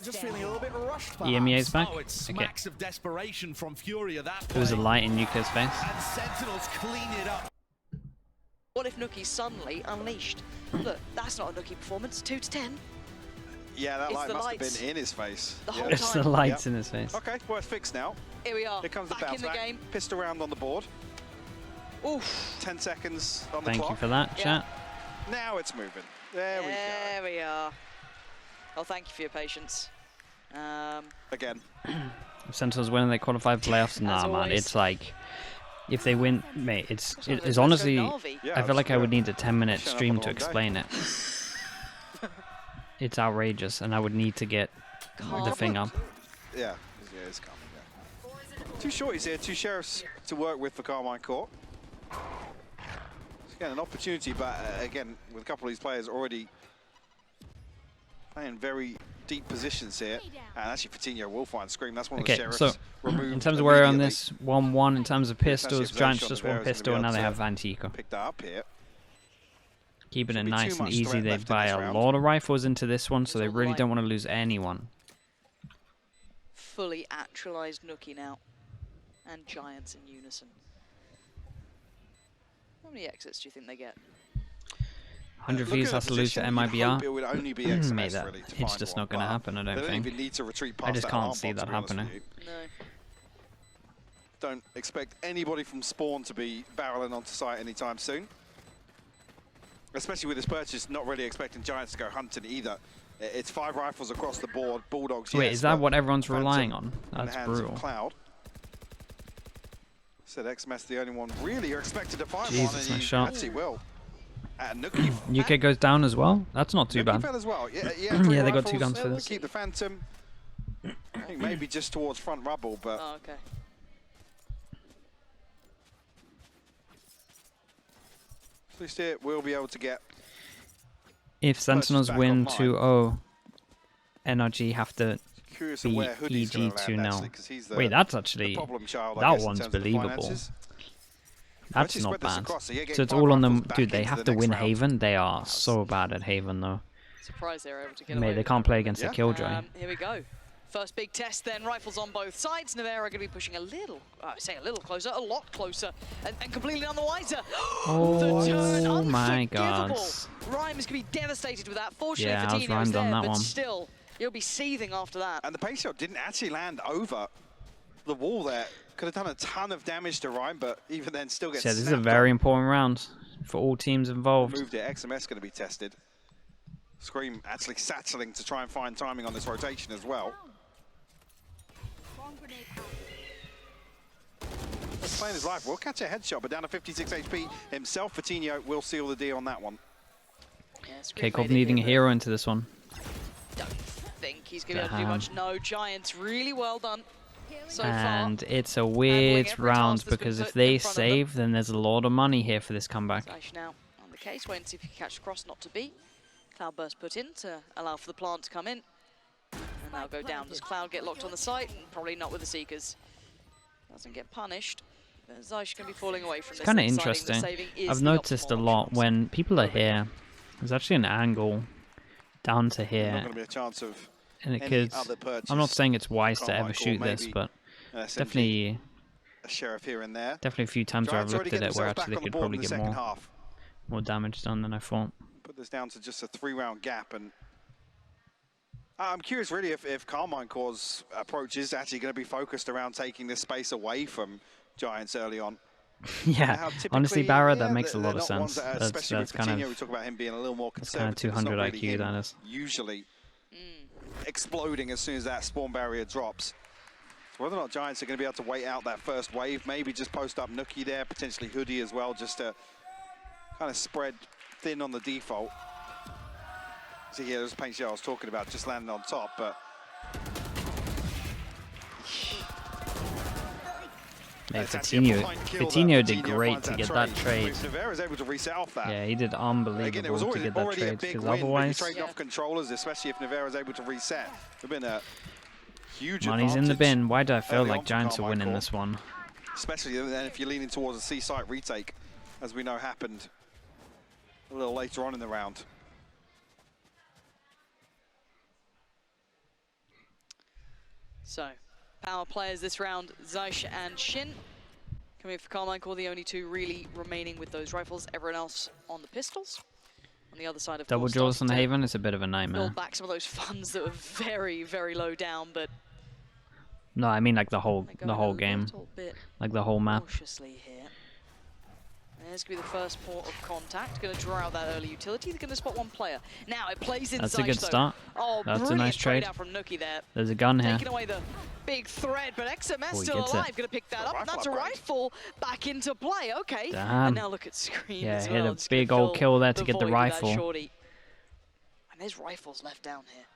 just feeling a little bit rushed. EMEA's back. Oh, it's smacks of desperation from Furia. That There was a light in Nuka's face. And Sentinels clean it up. What if Nookie suddenly unleashed? Look, that's not a Nookie performance. 2 to 10. Yeah, that light must have been in his face. The whole It's time. the lights in his face. Okay, well, it's fixed now. Here we are. Here comes back the bounce in the game. Pistol round on the board. Oof. 10 seconds on the Thank clock. you for that, chat. Now it's moving. There we go. There we are. Well, thank you for your patience. Again. If Sentinels win and they qualify for playoffs, nah, man. It's like, if they win, mate, it's honestly, I feel like I would need a 10-minute stream to explain it. It's outrageous, and I would need to get the thing up. Yeah, it's coming. Yeah. 2 shorties here, 2 sheriffs to work with for Carmine Court. Again, an opportunity, but again, with a couple of these players already playing very deep positions here. And actually, Fatinho will find Scream. That's one of the sheriffs so removed. In terms of where on this 1-1, in terms of pistols, Giants just 1 pistol, and now they have Vantico. Pick that up here. Keeping it nice and easy. They buy a lot of rifles into this one, so they really don't want to lose anyone. Fully actualized Nookie now. And Giants in unison. How many exits do you think they get? 100 Vs has to lose to MIBR. It would only be XMS, Mate, that, really, to it's find just one, not going to happen, I don't think. They don't even need to retreat past I just that can't alarm see bot, that to be honest happening. with you. No. Don't expect anybody from Spawn to be barreling onto site anytime soon. Especially with this purchase, not really expecting Giants to go hunting either. It's 5 rifles across the board, Bulldogs. Wait, yes, is that what everyone's Phantom relying on? in the That's hands of brutal. Cloud. Said XMS the only one really you're expected to find Jesus, one, and nice you shot. actually will. Nuki UK goes down as well. That's not too Nuki bad. fell as well. Yeah, Yeah, they got 2 guns for this. Keep the Phantom. I think maybe just towards front rubble, but. Oh, okay. At least here we'll be able to get. If Sentinels win 2-0, NRG have to beat EG 2-0. Wait, that's actually, that one's believable. That's not bad. So it's all on them. Dude, they have to win Haven. They are so bad at Haven, though. Surprised they're able to get away. They can't play against a Killjoy. Here we go. First big test then, rifles on both sides. Nevera going to be pushing a little, I say a little closer, a lot closer, and completely none the wiser. Oh, the turn, my God. Rhyme is going to be devastated with that. Fortunately Yeah, for I was Tino's rhymed on there, that but one. still, he'll be seething after that. And the pace shot didn't actually land over the wall there. Could have done a ton of damage to Rhyme, but even then still gets this is a very important round for all teams involved. Moved it, XMS going to be tested. Scream actually sattling to try and find timing on this rotation as well. Just playing his life. Will catch a headshot, but down to 56 HP himself. Fatinho will seal the deal on that one. Yeah, K-Corp needing a hero into this one. Don't think he's going to be able to do much. No, Giants, really well done so far. And it's a weird round because if they save, then there's a lot of money here for this comeback. Zaish now on the case, wait and see if he can catch the cross, not to be. Cloudburst put in to allow for the plant to come in. And now go down. Does Cloud get locked on the site? Probably not with the Seekers. Doesn't get punished. Zaish can be falling away from this. It's kind of interesting. I've noticed a lot when people are here, there's actually an angle down to here. Not going to be a chance of and it could. I'm not saying it's wise to ever shoot this, but definitely a sheriff here and there. Definitely a few times where I've looked at it where actually they could probably get more damage done than I thought. Put this down to just a 3-round gap, and I'm curious really if Carmine Core's approach is actually going to be focused around taking this space away from Giants early on. Yeah, honestly, Barra, that makes a lot of sense. That's kind of, we talk about him being a little more conservative. Kind of 200 really IQ, that is. Usually exploding as soon as that spawn barrier drops. So whether or not Giants are going to be able to wait out that first wave, maybe just post up Nuki there, potentially Hoodie as well, just to kind of spread thin on the default. See here, there's a paint shell I was talking about, just landing on top, but Fatinho did great to get that trade. Able to reset off that. Yeah, he did unbelievable to get that trade, because otherwise... Trading off controllers, especially if Nevera's able to reset. It's been a huge money's in the bin. Why do I feel like Giants are winning this one? Especially then if you're leaning towards a C-site retake, as we know happened a little later on in the round. So, power players this round, Zaish and Shin. Coming for Carmine Core, the only two really remaining with those rifles. Everyone else on the pistols. On the other side of Double jaws on Haven is a bit of a nightmare. Build back some of those funds that were very, very low down, but... No, I mean like the whole game. Like the whole map. Cautiously here. There's going to be the first port of contact. Going to draw out that early utility. They're going to spot one player. Now it plays inside. That's a good start. Oh, that's a nice trade. Out from Nuki there. There's a gun here. Taking away the big thread, but XMS still alive. Going to pick that up. And that's a rifle back into play. Okay. Damn. And now look at Scream as well. Yeah, hit a big old kill there to get the rifle. And there's rifles left down here.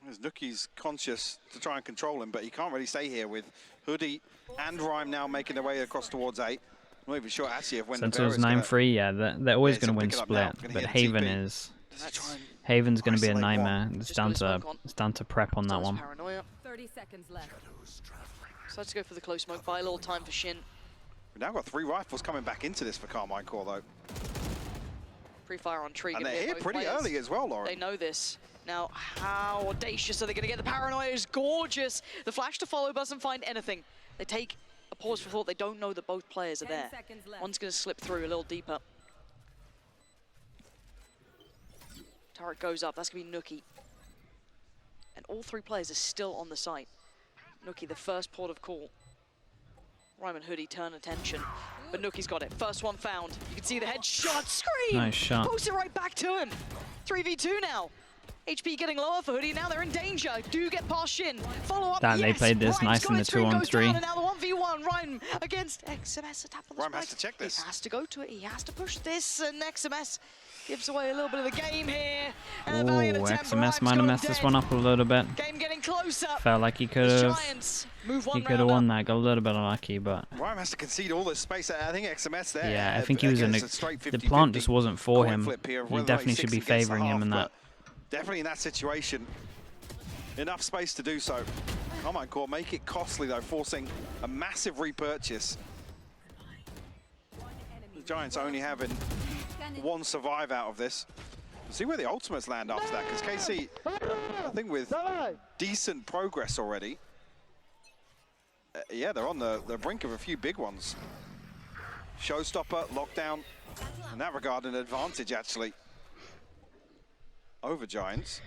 As Nuki's conscious to try and control him, but he can't really stay here with Hoodie and Rhyme now making their way across towards 8. I'm not even sure actually if when Sentinel's 9-3, yeah, they're always going to win split, but Haven is... Haven's going to be a nightmare. It's down to prep on that one. 30 seconds left. So let's go for the close smoke. Buy a little time for Shin. We've now got 3 rifles coming back into this for Carmine Core though. Pre-fire on tree. And they're here pretty early as well, Lauren. They know this. Now, how audacious are they going to get? The paranoia is gorgeous. The flash to follow doesn't find anything. They take a pause for thought. They don't know that both players are there. One's going to slip through a little deeper. Turret goes up. That's going to be Nuki. And all 3 players are still on the site. Nuki, the first port of call. Rhyme and Hoodie turn attention. But Nuki's got it. First one found. You can see the headshot. Scream! Nice shot. Post it right back to him. 3v2 now. HP getting lower for Hoodie. Now they're in danger. Do get past Shin. Follow up. Damn, they played this nice in the 2-on-3. And now the 1v1. Rhyme against XMS. A tap on the Rhyme has to check this. He has to go to it. He has to push this. And XMS gives away a little bit of the game here. And XMS might have messed this one up a little bit. Game getting closer. Felt like he could have won that. Got a little bit unlucky, but Rhyme has to concede all this space. I think XMS there. Yeah, I think he was in the plant just wasn't for him. He definitely should be favoring him in that. Definitely in that situation. Enough space to do so. Carmine Core make it costly though, forcing a massive repurchase. The Giants only having one survive out of this. See where the ultimates land after that, because KC, I think with decent progress already. Yeah, they're on the brink of a few big ones. Showstopper, lockdown, in that regard an advantage actually over Giants.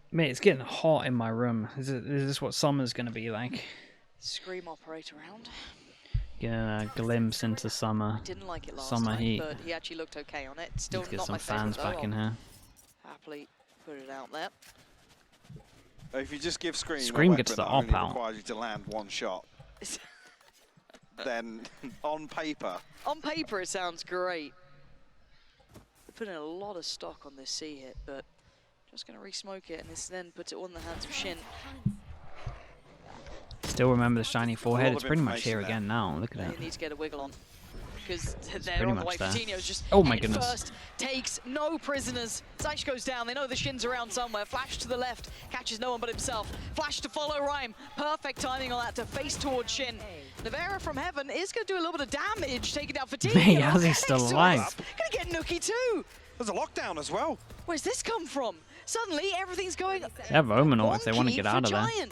Mate, it's getting hot in my room. Is this what summer's going to be like? Scream operator round. Getting a glimpse into summer. Didn't like it last summer time, heat. but he actually looked okay on it. Still Let's get not some my fans favorite, back in here. Happily put it out there. If you just give Scream Scream a gets weapon the that only op out. requires you to land one shot, then on paper it sounds great. They put in a lot of stock on this C hit, but just going to re-smoke it, and this then puts it all in the hands of Shin. Still remember the shiny forehead. It's pretty much here again now. Look at that. He needs to get a wiggle on, because they're on the way. Coutinho's just goodness. Takes no prisoners. Zaish goes down. They know the Shin's around somewhere. Flash to the left, catches no one but himself. Flash to follow Rhyme. Perfect timing on that to face towards Shin. Navera from Heaven is going to do a little bit of damage, taking out Coutinho. Hey, how's he still alive? Gonna get Nookie too. there's a lockdown as well. Where's this come from? Suddenly everything's going. They have Omenor if they want to get out of there.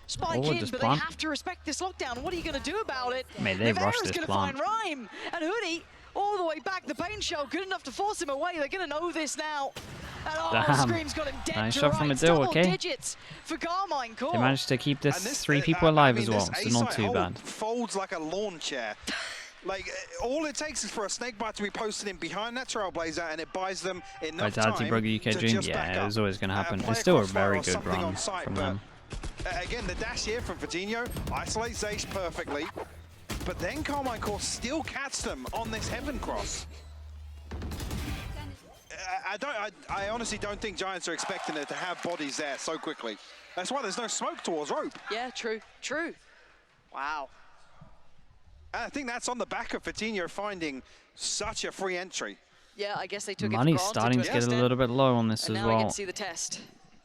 Spike in, but they have to respect this lockdown. What are you going to do about it? Mate, they rushed this plant. Find Rhyme and Hoodie all the way back. The pain shell good enough to force him away. They're going to know this now. And Scream's got him dead. Nice shot from Adil, okay. Digits for Carmine Core. They managed to keep this 3 people alive as well, so not too bad. Folds like a lawn chair. Like, all it takes is for a snakebite to be posted in behind that Trailblazer, and it buys them enough time Brogue UK to Dream. just back Yeah, up. it was always going to happen. It's still a very good run site, from them. Again, the dash here from Coutinho isolates Zaish perfectly, but then Carmine Core still catch them on this Heaven Cross. I honestly don't think Giants are expecting it to have bodies there so quickly. That's why there's no smoke towards Rope. Yeah, true. Wow. And I think that's on the back of Coutinho finding such a free entry. Yeah, I guess they took Money's it for starting to get a little bit low on this as well. Now we can see the test.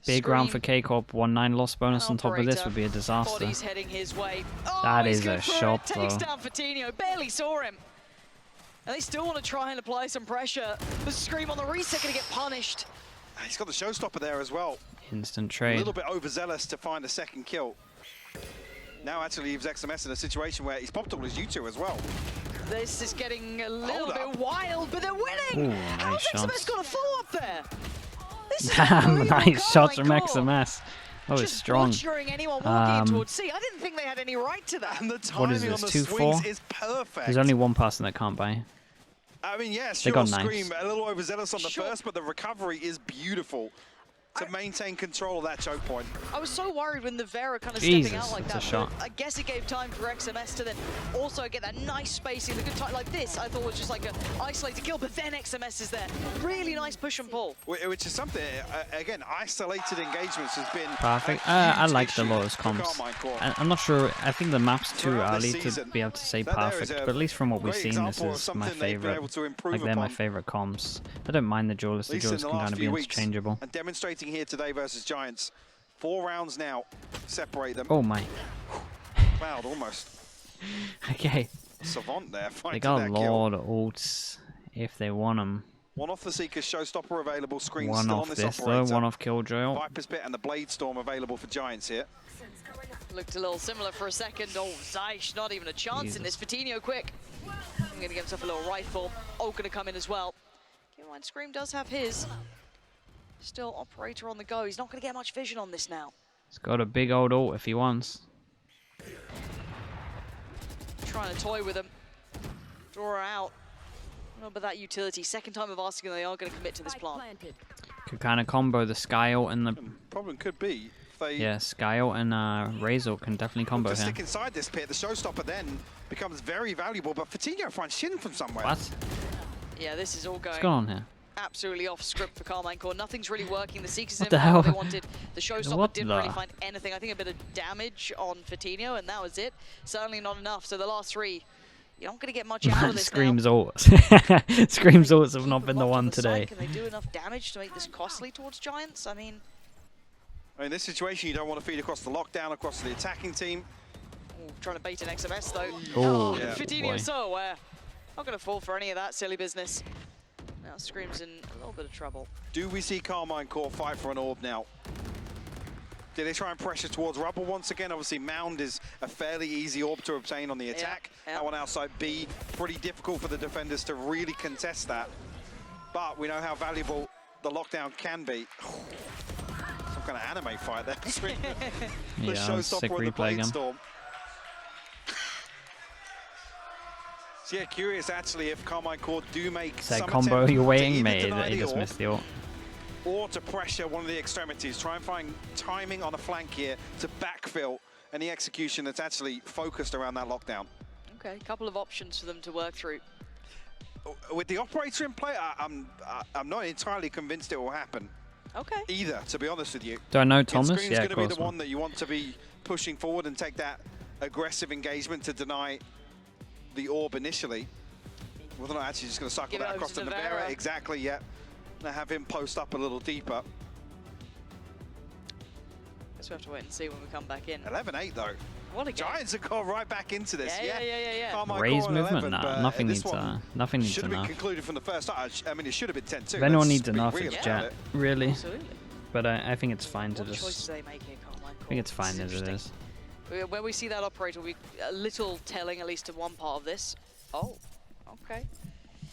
Big round for K-Corp, 1-9 loss bonus on top of this would be a disaster. Body's heading his way. That is a shot, though. Takes down Coutinho, barely saw him. And they still want to try and apply some pressure. The Scream on the reset going to get punished. He's got the showstopper there as well. Instant trade. A little bit overzealous to find a second kill. Now actually leaves XMS in a situation where he's popped up his U2 as well. This is getting a little bit wild, but they're winning. Ooh, nice How's XMS got a fall up there? Damn, nice shots from XMS. That was strong. Anyone walking towards C. I didn't think they had any right to that. And the timing on the swings is perfect. There's only one person that can't buy. I mean, yeah, sure, Scream a little overzealous on the first, but the recovery is beautiful to maintain control of that choke point. I was so worried when the Vera kind of stepping out like that. Shot. I guess it gave time for XMS to then also get that nice spacing. The good time like this, I thought was just like an isolated kill, but then XMS is there. Really nice push and pull. Which is something, again, isolated engagements has been perfect. I like the Lotus comps. I'm not sure, I think the map's too early to be able to say perfect, but at least from what we've seen, this is my favorite. Like, they're my favorite comps. I don't mind the duelists. The duelists can kind of be interchangeable. And demonstrating here today versus Giants. 4 rounds now separate them. Oh my. Cloud almost. Okay. Savant there fighting they got that a lot of ults if they want them. One off the Seeker's Showstopper available. Screen one still off on this this operator. Though, one off Killjoy. Viper's Pit and the Blade Storm available for Giants here. Looked a little similar for a second. Oh, Zaish, not even a chance in this. Coutinho quick. I'm going to give himself a little rifle. Oh, going to come in as well. Keep in mind, Scream does have his. Still operator on the go. He's not going to get much vision on this now. He's got a big old ult if he wants. Trying to toy with him. Draw her out. No, but that utility. Second time of asking, they are going to commit to this plant. Could kind of combo the Sky ult and the... Problem could be... Yeah, Sky ult and Raze ult can definitely combo here. Stick inside this pit, the showstopper then becomes very valuable, but Fatino finds Shin from somewhere. What? Yeah, this is all going... What's going on here? Absolutely off script for Carmine Core. Nothing's really working. The Seekers What the hell? they wanted. The showstopper didn't really find anything. I think a bit of damage on Fatino, and that was it. Certainly not enough. So the last three, you're not going to get much out of this Scream's now. ults. Scream's ults have not been the one today. Can they do enough damage to make this costly towards Giants? I mean, in this situation, you don't want to feed across the lockdown, across the attacking team. Ooh, trying to bait an XMS though. Oh, yeah. Fatino so aware. Not going to fall for any of that silly business. Now Scream's in a little bit of trouble. Do we see Carmine Core fight for an orb now? Did they try and pressure towards Rubble once again? Obviously, Mound is a fairly easy orb to obtain on the attack. Yeah. That one outside B, pretty difficult for the defenders to really contest that. But we know how valuable the lockdown can be. Some kind of anime fight there. The Yeah, sick showstopper with the replay Blade again. Storm. So yeah, curious actually if Carmine Core do make Is that some combo attempt you're to waiting? either Mate, deny he the just orb missed the ult. or to pressure one of the extremities. Try and find timing on a flank here to backfill any execution that's actually focused around that lockdown. Okay, a couple of options for them to work through. With the operator in play, I'm not entirely convinced it will happen. Okay. Either, to be honest with you. Do I know Thomas? Scream's Yeah, going of to be course. the one that you want to be pushing forward and take that aggressive engagement to deny the orb initially. Well, they're not actually just going to suckle that across to Navarra. Exactly, yeah. Now have him post up a little deeper. Guess we have to wait and see when we come back in. 11-8 though. What a game. Giants have gone right back into this. Yeah. Carmine Raise Core movement? 11, Nah, nothing needs should have been enough. concluded from the first start. I mean, it should have been 10-2. If anyone Let's needs be enough, real it's about Jet. it. Really. Absolutely. But I think it's fine to What choices just... they make here, Carmine Core? I think it's fine as it is. Where we see that operator will be a little telling, at least to one part of this. Oh, okay.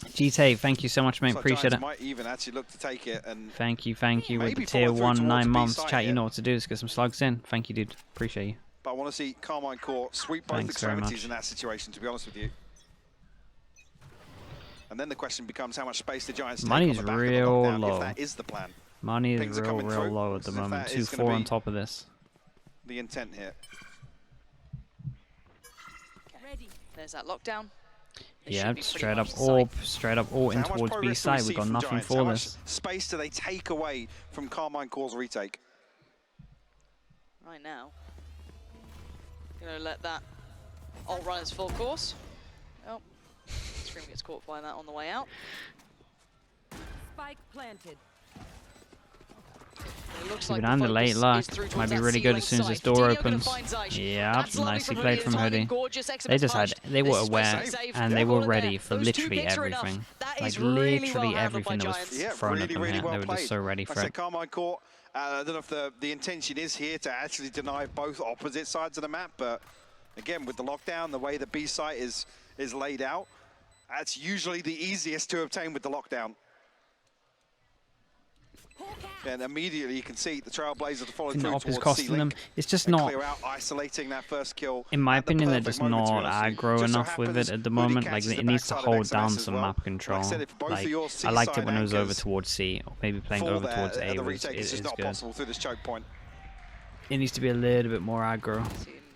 GTA, thank you so much, mate. So Appreciate Giants it. might even actually look to take it and Thank you with the maybe tier follow through 1, towards 9 the months. B-side Chat, you here. know what to do. Just get some slugs in. Thank you, dude. Appreciate you. But I want to see Carmine Core sweep both Thanks very extremities much. in that situation, to be honest with you. And then the question becomes how much space the Giants take on Money's the back real of the lockdown, low. if that is the plan. Money is Things are real coming through. low at the As if moment. that is 2-4 gonna on be top of this. The intent here. There's that lockdown. They Yeah, should be straight pretty up much inside. orb, straight up all So in how much towards B progress do we side. see We've got from nothing Giants? How for much this. space do they take away from Carmine Core's retake? Right now. Gonna let that ult run its full course. Oh, Scream gets caught by that on the way out. Spike planted. It looks Keep like it the under focus late luck. is through Might towards be that really good as soon ceiling as this door side. Fatino gonna opens. find Zeich. Yeah, That's lovely nicely from played Hoodie. from Timing Hoodie. gorgeous. XMS They just punch. had, they were This is aware safe. and Yeah, they were all in there. ready for Those two literally picks are enough. everything. That Like is really well literally handled by everything that was Giants. Yeah, thrown really, at them really here. well They were played. just so ready Like for I it. said, Carmine Core, I don't know if the intention is here to actually deny both opposite sides of the map, but again, with the lockdown, the way the B site is laid out, that's usually the easiest to obtain with the lockdown. And immediately you can see the Trailblazers are following The through op is towards costing them. C-Link. It's just They not, clear out, isolating that first kill. in my at the opinion, they're perfect just moment, to not be honest with you. aggro Just so enough with happens it at the Hoodie moment. Like catches it the needs to backside of hold XMS down as some well. map control. Like I said, if both Like of your I liked it C-side when it was over anchors towards C, or maybe playing fall over there, towards A the was retake is just not good. possible through this choke point. It needs to be a little bit more aggro.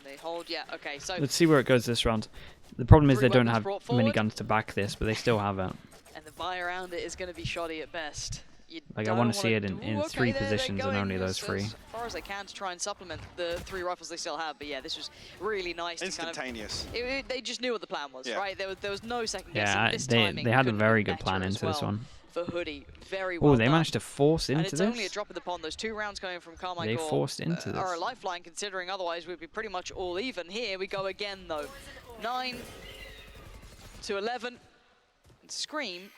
They hold, yeah, okay, so... Let's see where it goes this round. The problem is Three they don't weapons have brought forward. miniguns to back this, but they still have it. And the buy around it is going to be shoddy at best. You Like, I don't wanna see wanna it in do- okay, three they're positions and going only those as three. far as they can to try and supplement the 3 rifles they still have. But yeah, this was really nice. Instantaneous. To kind of, they just knew what the plan was, Yeah. right? There was no second guessing. Yeah, This they timing had a couldn't very be good plan better as into this well one. For Hoodie, very well Oh, they done. managed to force And into it's this? only a drop in the pond. Those 2 rounds coming from Carmine They Core forced into this. are a lifeline, considering otherwise we'd be pretty much all even. Here we go again, though. 9 to 11. And Scream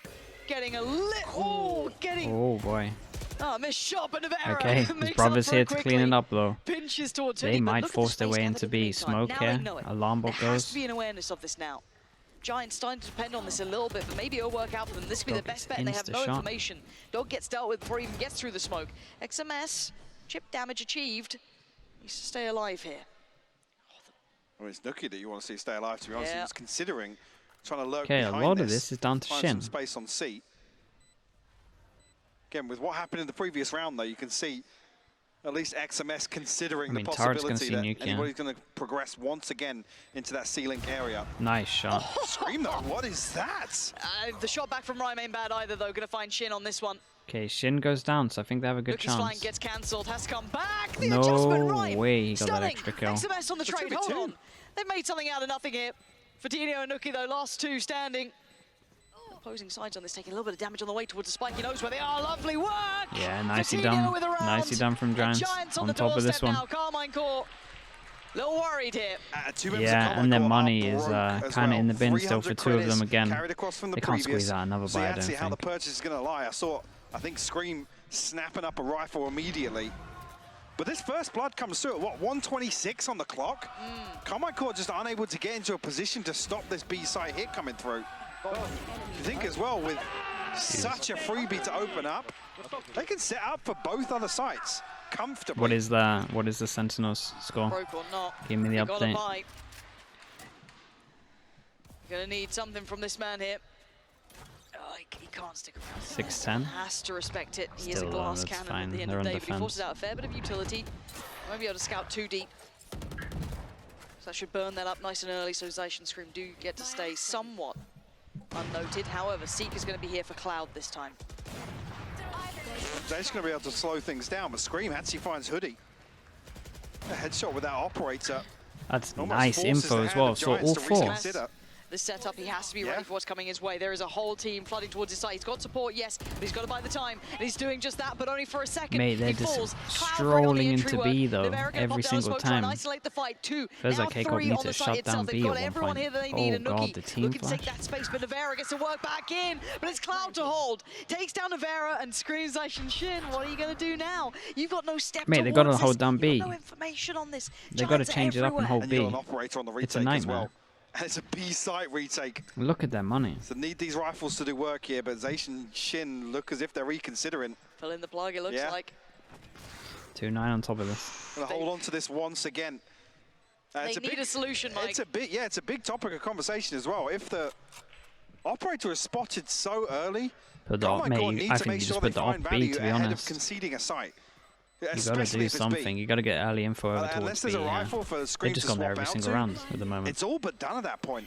getting a little... Oh, boy. Oh, missed shot, but Navarra Okay, his makes brother's up for here it to quickly. clean it up, though. Pinches towards They Hoodie, but might look at the force their space way gathered into in the B. meantime. Smoke Now they here. know it. Alarm bot There has goes. to be an awareness of this now. Giants starting to depend on this a little bit, but maybe it'll work out for them. This could be the Dog best gets bet, and they have no insta-shot. information. Dog gets dealt with before he even gets through the smoke. XMS, chip damage achieved. Needs to stay alive here. I mean, it's Nuki that you want to see stay alive, to be honest. Yeah. He's considering trying to lurk Okay, a behind lot of this is down to find Shin. some space on C. Again, with what happened in the previous round, though, you can see at least XMS considering the Turret's possibility gonna that see nuke, anybody's going to progress once again into that C-Link area. Nice shot. Oh, Scream, though. What is that? The shot back from Rhyme ain't bad either, though. Going to find Shin on this one. Okay, Shin goes down, so I think they have a good Lucas chance. flank gets cancelled, has to come back. The No adjustment, Rhyme. way he got Stunning. that extra kill. XMS on the trade, hold on. They've made something out of nothing here. Fatino and Nuki, though, last two standing. Opposing sides on this, taking a little bit of damage on the way towards the spike. He knows where they are. Lovely work. Yeah, nicely Fatino done. Nicely done from Giants on top of this one. Now. Carmine Core, a little worried here. Yeah, and their money is kind of in the bin still for two of them again. They can't squeeze out another buy, I don't think. How the purchase is going to lie. I think Scream snapping up a rifle immediately. But this first blood comes through at what, 126 on the clock? Carmine Core just unable to get into a position to stop this B site hit coming through. You think as well, with such a freebie to open up, they can set up for both other sites comfortably. What is the Sentinel's score? Broke or not, Give me the update. You're gonna need something from this man here. Oh, he can't stick around. 610. Has to respect it. He is a Still, glass that's cannon fine. at the end They're of the on day, but he defense. forces out a fair bit of utility. Won't be able to scout too deep. So that should burn that up nice and early, so Zeiss and Scream do get to stay somewhat unnoted. However, Seek is going to be here for Cloud this time. Zeiss going to be able to slow things down, but Scream actually finds Hoodie. A headshot with that operator. That's nice info as well. So all four. The setup, he has to be ready for what's coming his way. There is a whole team flooding towards his side. He's got support, yes, but he's got to buy the time. And he's doing just that, but only for a second. Mate, they're just strolling into B, though, every single time. Isolate the fight. Feels like K-Corp needs to shut down B at one point. Oh god, the team flash. Take that space, but Navera gets to work back in. But it's Cloud to hold. Takes down Navera and screams Zeiss and Shin. What are you going to do now? You've got no step. Mate, they got to hold down B. You've got no information on this. They got to change it up and hold B. An operator on the retake it's a nightmare. As well. And it's a B site retake. Look at their money. So need these rifles to do work here, but Zeiss and Shin look as if they're reconsidering. Fill in the plug, it looks like. 2-9 on top of this. Gonna hold on to this once again. They need a solution, Mike. It's a big topic of conversation as well. If the operator is spotted so early, I think you just put the op B, to be honest. Conceding a site. You got to do something. You got to get early info over towards B. They've just gone there every single round at the moment. It's all but done at that point.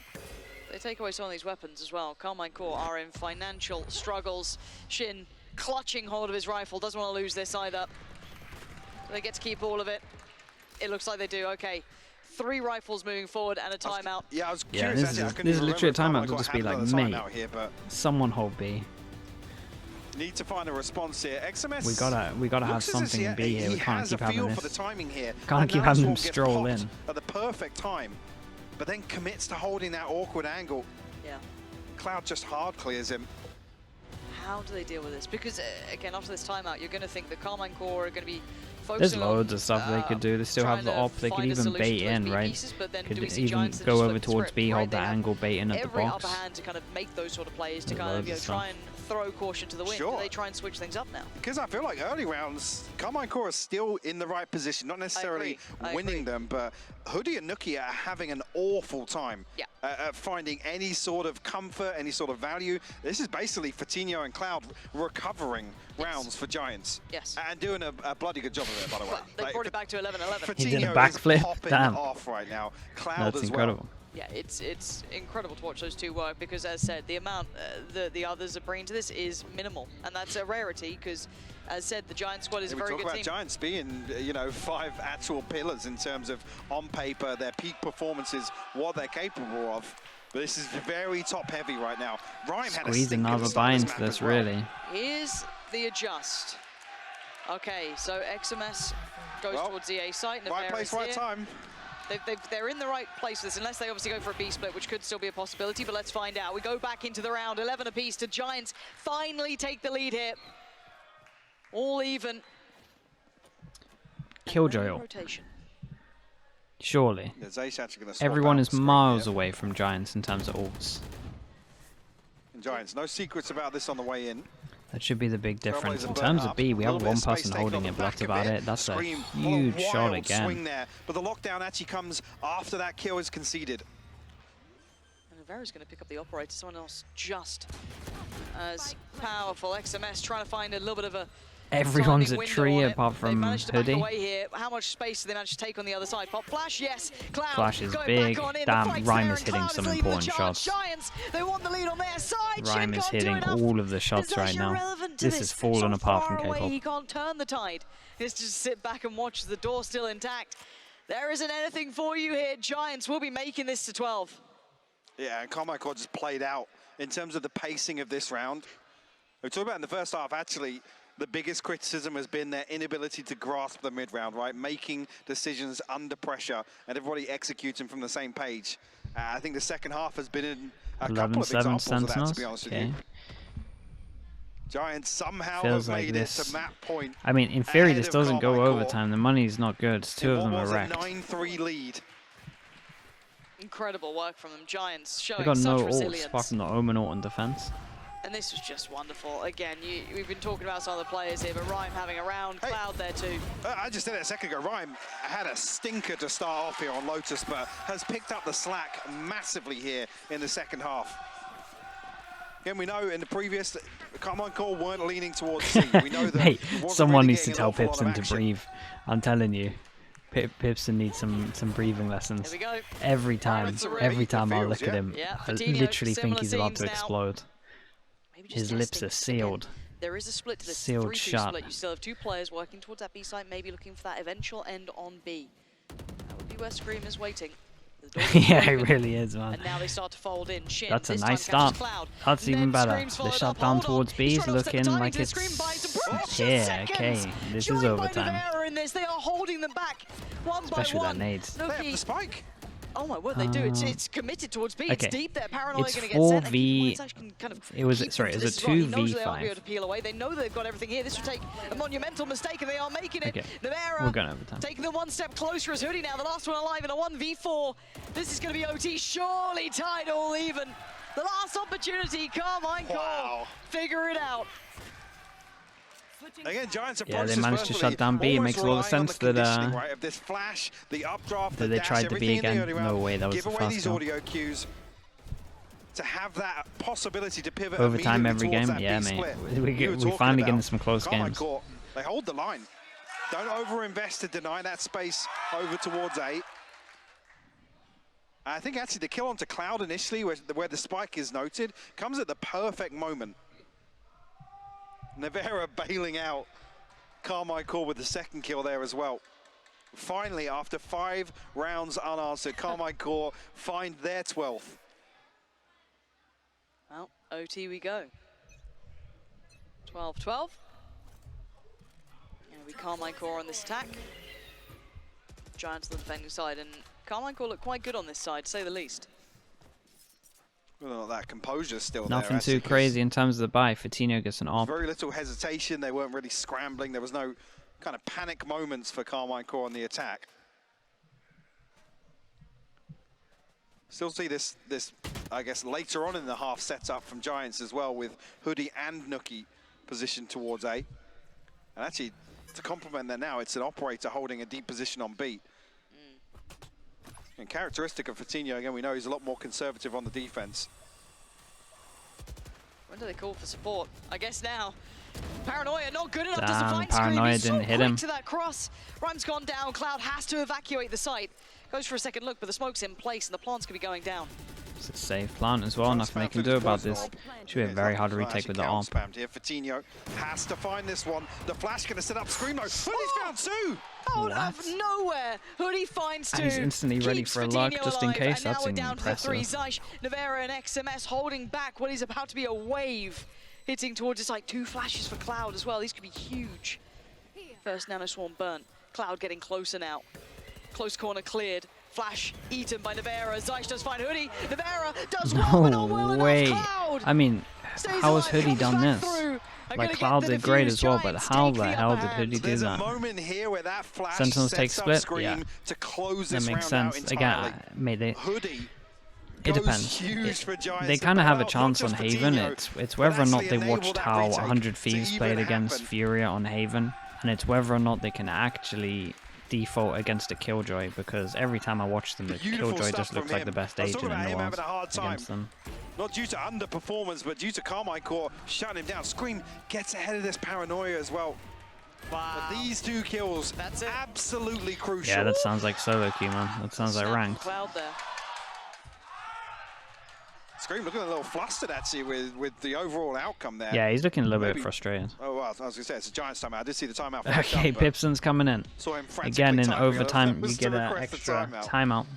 They take away some of these weapons as well. Carmine Core are in financial struggles. Shin clutching hold of his rifle, doesn't want to lose this either. They get to keep all of it. It looks like they do. Okay, 3 rifles moving forward and a timeout. I was curious. This is literally a timeout to just be like, mate, someone hold B. Need to find a response here. XMS. We gotta have something in B here. We can't keep having this. For the timing here. Can't keep having them stroll in at the perfect time, but then commits to holding that awkward angle. Yeah. Cloud just hard clears him. How do they deal with this? Because again, after this timeout, you're going to think that Carmine Core are going to be focusing. There's loads of stuff they could do. They still have the op. They could even bait in, right? Could even go over towards B, hold that angle, bait in at the box. Every upper hand to kind of make those sort of plays to kind of try and throw caution to the wind. Do they try and switch things up now? Because I feel like early rounds, Carmine Core is still in the right position, not necessarily winning them, but Hoodie and Nuki are having an awful time at finding any sort of comfort, any sort of value. This is basically Fatino and Cloud recovering rounds for Giants. Yes. And doing a bloody good job of it, by the way. Well, they brought it back to 11-11. He did a backflip. Damn. Off right now. Cloud That's as incredible. Well. Yeah, it's incredible to watch those two work because, as said, the amount the others are bringing to this is minimal, and that's a rarity because, as said, the Giant squad is a very good team. We talk about Giants being, 5 actual pillars in terms of on paper, their peak performances, what they're capable of. But this is very top heavy right now. Rhyme had a squeezing another buy into this, really. Here's the adjust. Okay, so XMS goes towards the A site. Right place, right time. They're in the right place for this, unless they obviously go for a B split, which could still be a possibility, but let's find out. We go back into the round, 11 apiece to Giants finally take the lead here. All even. Killjoy. Rotation. Surely. Everyone is miles away from Giants in terms of ults. And Giants, no secrets about this on the way in. That should be the big difference. In terms of B, we have one person holding it, but that's about it. That's a huge shot again. Swing there, but the lockdown actually comes after that kill is conceded. Nevera's going to pick up the operator. Someone else just as powerful. XMS trying to find a little bit of a Everyone's a tree apart from Hoodie. Here. How much space do they manage to take on the other side? Pop Flash, yes. Cloud Flash is big. Damn, Rhyme is hitting some important shots. Giants, they want the lead on their side. Rhyme is hitting all of the shots right now. This is falling apart from K-pop. He can't turn the tide. He has to just sit back and watch the door still intact. There isn't anything for you here. Giants will be making this to 12. Yeah, and Carmichael just played out in terms of the pacing of this round. We talked about in the first half, actually, the biggest criticism has been their inability to grasp the mid-round, right? Making decisions under pressure and everybody executing from the same page. I think the second half has been in a couple of examples of that, to be honest with you. Giants somehow have made it to map point. I mean, in theory, this doesn't go overtime. The money's not good. Two of them are wrecked. 9-3 lead. Incredible work from them. Giants showing they got such no resilience. ults apart from the Omen ult in defense. And this was just wonderful. Again, we've been talking about some of the players here, but Rhyme having a round, Cloud there too. I just said it a second ago. Rhyme had a stinker to start off here on Lotus, but has picked up the slack massively here in the second half. Again, we know in the previous, Carmichael weren't leaning towards C. We know that Hey, someone needs to tell Pipson to breathe. I'm telling you. Pipson needs some breathing lessons. Here we go. Every time I look at him, I literally think he's about to explode. His lips are sealed. There is a split to this sealed 3-2 shut. split. You still have two players working towards that B site, maybe looking for that eventual end on B. That would be where Scream is waiting. Yeah, it really is, man. And now they start to fold in. Shin, that's a nice start. That's even better. The shot down towards B is looking like it's... Yeah, okay. This is overtime. They are holding them back. Especially that nades. They have the spike. Oh my word, they do. It's committed towards B. It's deep there. Paranoia it's going to get sent. 4v... It was a 2v5. They know they've got everything here. This would take a monumental mistake, and they are making it. Okay. Nevera we're going overtime. taking them one step closer as Hoodie now, the last one alive in a 1v4. This is going to be OT, surely tied all even. The last opportunity, Carmichael. Figure it out. Again, Giants yeah, they managed to shut down B. It makes a lot of sense that right, of this flash, the updraft, that they tried to B again. No way, that was give the away fast these one. audio cues to have that possibility to pivot overtime every game. That yeah, mate. We finally getting some close games. They hold the line. Don't overinvest to deny that space over towards A. I think actually the kill onto Cloud initially, where the spike is noted, comes at the perfect moment. Nevera bailing out Carmichael with the second kill there as well. Finally, after 5 rounds unanswered, Carmichael find their 12th. Well, OT we go. 12-12. And we Carmichael on this attack. Giants on the defending side, and Carmichael look quite good on this side, to say the least. Well, that composure still Nothing there. Too crazy in terms of the buy. Fatino gets an AWP. Very little hesitation. They weren't really scrambling. There was no kind of panic moments for Carmichael on the attack. Still see this, I guess, later on in the half setup from Giants as well, with Hoodie and Nookie positioned towards A. And actually, to complement that now, it's an operator holding a deep position on B. And characteristic of Fatino, again, we know he's a lot more conservative on the defense. When do they call for support? I guess now. Paranoia not good enough. Damn, Doesn't find Paranoia didn't hit him. To that cross. Rhyme's gone down. Cloud has to evacuate the site. Goes for a second look, but the smoke's in place and the plant's going to be going down. It's a safe plant as well. Nothing they can do about this. Should be a very hard retake with the AWP. Spammed here. Fatino has to find this one. The flash going to set up Scream mode. Hoodie's found two! Out of nowhere, Hoodie finds two. And he's instantly ready for a luck, just in case. That's impressive. Zysh, Nevera and XMS holding back what is about to be a wave. Hitting towards us like 2 flashes for Cloud as well. These could be huge. First Nano Swarm burnt. Cloud getting closer now. Close corner cleared. Flash eaten by Nevera. Zysh does find Hoodie. Nevera does well, but not well enough. Cloud I mean, how has Hoodie done this? Like, Cloud did great as well, but how the hell did Hoodie do There's that? A moment here where that flash Sentinels take split? Yeah. To close that this makes round sense. out Again, maybe Hoodie it depends. They kind of have a chance on Haven. It's whether or not they watched how 100 Thieves played against Furia on Haven, and it's whether or not they can actually default against a Killjoy, because every time I watch them, the Killjoy just looks like the best agent in the world against them. Not due to underperformance, but due to Carmine Core shutting him down. Scream gets ahead of this paranoia as well. Wow. But these 2 kills, that's absolutely crucial. Yeah, that sounds like solo queue, man. That sounds like ranked. Cloud there. Scream looking a little flustered, actually, with the overall outcome there. Yeah, he's looking a little bit frustrated. Oh, well, I was going to say, it's a Giants timeout. I did see the timeout. Okay, Pipson's coming in. Again, in overtime, you get an extra timeout.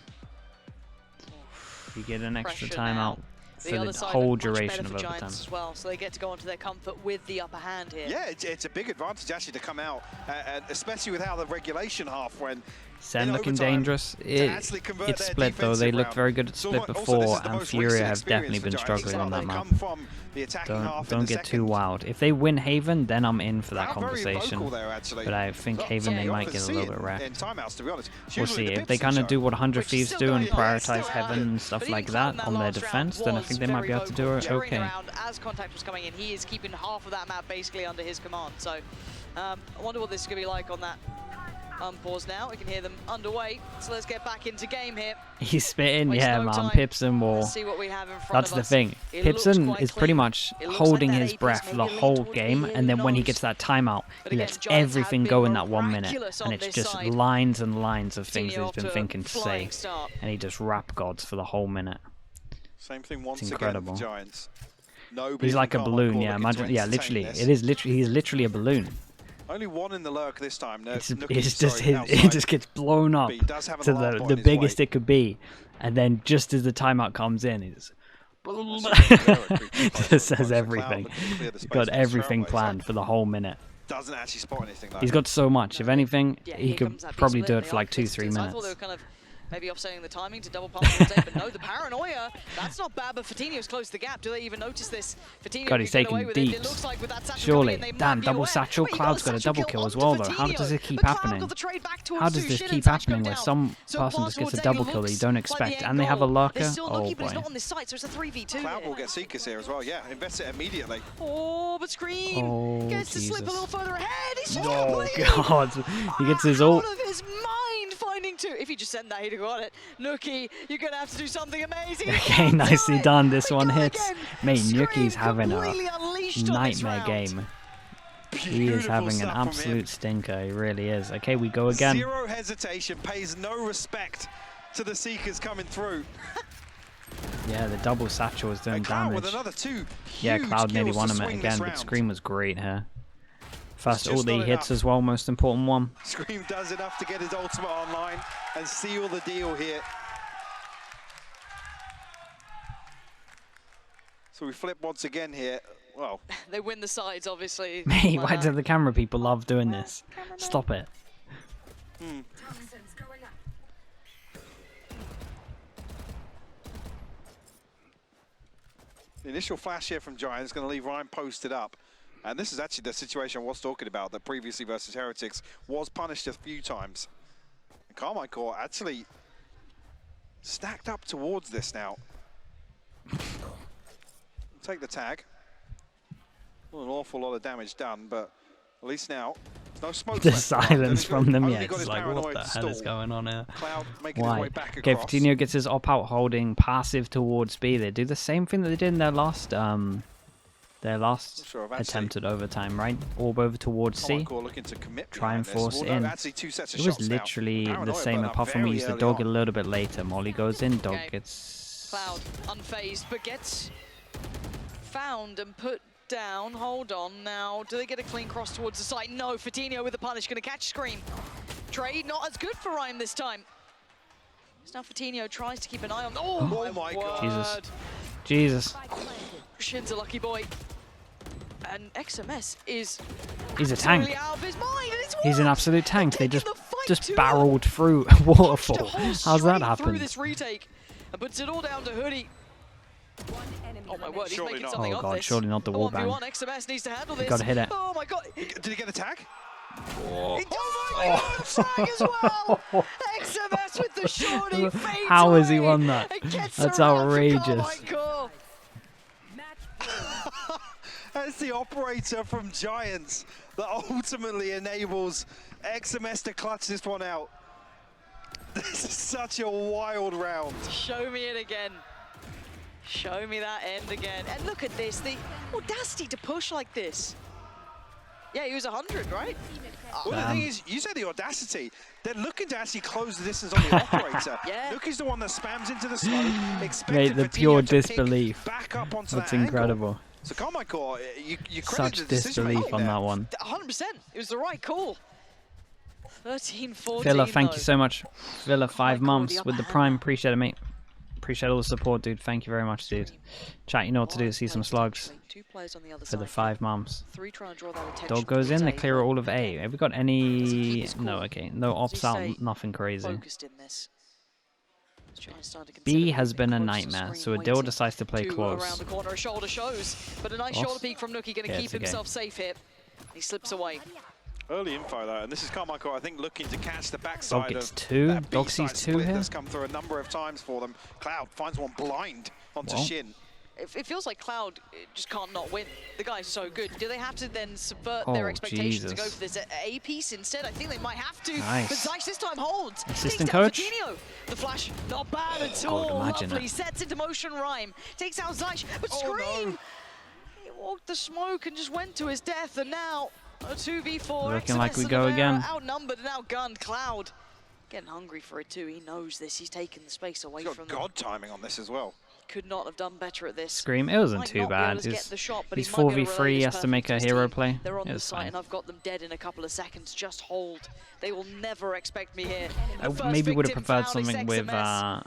You get an extra timeout for the whole duration of overtime. As well, so they get to go onto their comfort with the upper hand here. Yeah, it's a big advantage, actually, to come out, especially with how the regulation half went. Sen looking dangerous. It's split though. They looked very good at split before, and Furia have definitely been struggling on that map. Don't get too wild. If they win Haven, then I'm in for that conversation. But I think Haven, they might get a little bit wrecked. We'll see. If they kind of do what 100 Thieves do and prioritize Heaven and stuff like that on their defense, then I think they might be able to do it okay. As contact was coming in, he is keeping half of that map basically under his command. So I wonder what this is going to be like on that. Pause now, we can hear them underway, so let's get back into game here. He's spitting, yeah, man. Pipson will. See what we have in front That's of the us. thing. Pipson is pretty much holding his breath for the whole game, and then when he gets that timeout, he lets everything go in that 1 minute, and it's just lines and lines of things he's been thinking to say, and he just rap gods for the whole minute. Same thing once again for Giants. He's like a balloon, yeah. Imagine, yeah, literally, he's literally a balloon. Only 1 in the lurk this time. It just gets blown up to the biggest it could be, and then just as the timeout comes in, he just says everything. He's got everything planned for the whole minute. Doesn't actually spot anything. He's got so much. If anything, he could probably do it for like 2-3 minutes. Maybe offsetting the timing to double pump the tape, but no, the paranoia, that's not bad, but Fatinho's closed the gap. Do they even notice this? Fatinho, God, he's taking deeps. Like surely. Damn, double satchel. Cloud's got a double kill as well, though. How does this keep happening? How does this keep happening where some person just gets a double kill that you don't expect, and they have a lurker? Oh, boy. Cloud will get Seekers here as well, yeah. Invest it immediately. Oh, but Scream gets to slip a little further ahead. Oh, God. He gets his ult. Finding 2. If you just send that, he'd have got it. Nuki, you're going to have to do something amazing. Okay, nicely done. This one hits. Mate, Nuki's having a nightmare game. He is having an absolute stinker. He really is. Okay, we go again. Zero hesitation, pays no respect to the Seekers coming through. Yeah, the double satchel is doing damage. With another 2 yeah, Cloud nearly won him again, but Scream was great here. First ult that he hits as well, most important one. Scream does enough to get his ultimate online and seal the deal here. So we flip once again here. Well, they win the sides, obviously. Mate, why do the camera people love doing this? Stop it. The initial flash here from Giants is going to leave Ryan posted up. And this is actually the situation I was talking about, that previously versus Heretics was punished a few times. And Carmine Core actually stacked up towards this now. Take the tag. Well, an awful lot of damage done, but at least now, there's no smoke. The silence from them, yeah. It's like, what the hell is going on here? Why? Okay, Fatinho gets his op-out holding passive towards B. They do the same thing that they did in their last attempt at overtime, right? Orb over towards C. Try and force in. It was literally the same, apart from we used the dog a little bit later. Molly goes in, dog gets... Cloud unfazed, but gets found and put down. Hold on now. Do they get a clean cross towards the site? No, Fatinho with the punish, going to catch Scream. Trade not as good for Ryan this time. So now Fatinho tries to keep an eye on... Oh my God. Jesus. Shin's a lucky boy. And XMS is... He's a tank. Out of his mind, he's an absolute tank. They just barreled through Waterfall. How's that happen? Through this retake and puts it all down to Hoodie. Oh my word, he's making something of this. Surely not the wallbang. XMS needs to handle this. Gotta hit it. Oh my God. Did he get a tag? He does tag as well. XMS with the shorty. How has he won that? That's outrageous. That's the operator from Giants that ultimately enables XMS to clutch this one out. This is such a wild round. Show me it again. Show me that end again. And look at this, the audacity to push like this. Yeah, he was 100, right? Well, the thing is, you say the audacity. They're looking to actually close the distance on the operator. Yeah. Nuki's the one that spams into the smoke. Mate, the pure disbelief. Back up onto That's that incredible. Angle. So Carmichael, you credit Such the decision disbelief on that one. 100%. It was the right call. 13-14. Villa, thank you so much. Villa, 5 God, months the with the upper Prime. hand. Appreciate it, mate. Appreciate all the support, dude. Thank you very much, dude. Chat, you know what to do to see some slugs. 2 players on the other For the side. 5 months. 3 trying to draw that attention. Dog goes in, they towards clear A. all of A. Have we got any... No, okay. No Does he ops out, stay nothing crazy. Focused in this. B has been a nightmare, so Adil decides to play close. Around the corner, a shoulder shows, but a nice shoulder peek from Nuki, going to keep himself safe here. He slips away. Early info though, and this is Carmichael, I think, looking to catch the backside Dog gets of 2. that Dog B-side sees 2 split here. that's come through a number of times for them. Cloud finds one blind onto Shin. It feels like Cloud just can't not win. The guy's so good. Do they have to then subvert their expectations to go for this A piece instead? I think they might have to. Nice. But Zyche this time holds. Assistant Takes down coach. Coutinho. The flash, not bad at God, all. imagine Lovely. it. Sets into motion Rhyme. Takes out Zyche, but Scream! He walked the smoke and just went to his death, and now a 2v4. Looking like we XMS go and Avera again. Outnumbered and outgunned. Cloud getting hungry for it too. He knows this. He's taken the space away He's from got them. God timing on this as well. Could not have done better at this. Scream, it wasn't Might too not be able bad. to get the shot, but He's he might be able to 4v3, relay he this has to make a perfect to hero his play. team. They're on It the was site fine. and I've got them dead in a couple of seconds. Just hold. They will never expect me here. I The first maybe would have victim preferred found is something with XMS.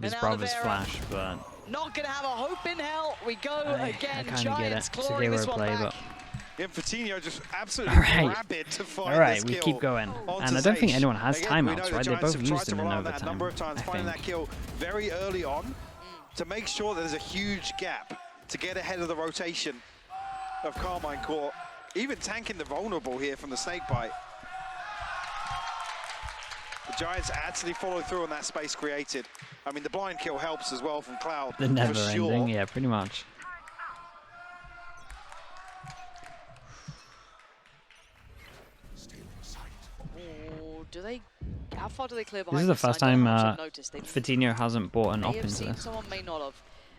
his And brother's Oliveira. flash, but Not gonna have a hope in hell. We go I again. kind of get it. Giants It's a clawing hero this one play, back. but Yeah, Coutinho just absolutely Alright. rabid to find alright, this we kill keep going. onto And I don't think Zyche. anyone has Again, we know timeouts, the right? They Giants both have tried used to them in rely on that a overtime, number of times, I finding think. that kill very early on to make sure that there's a huge gap to get ahead of the rotation of Carmine Court. Even tanking the vulnerable here from the snake bite. The Giants actually follow through on that space created. I mean, the blind kill helps as well from Cloud. The never for ending, sure. yeah, pretty much. Oh, do they? How far do they clear behind? This is the side? first I don't time know how much I've noticed. They Coutinho hasn't bought an op may have into seen this. someone, may not have.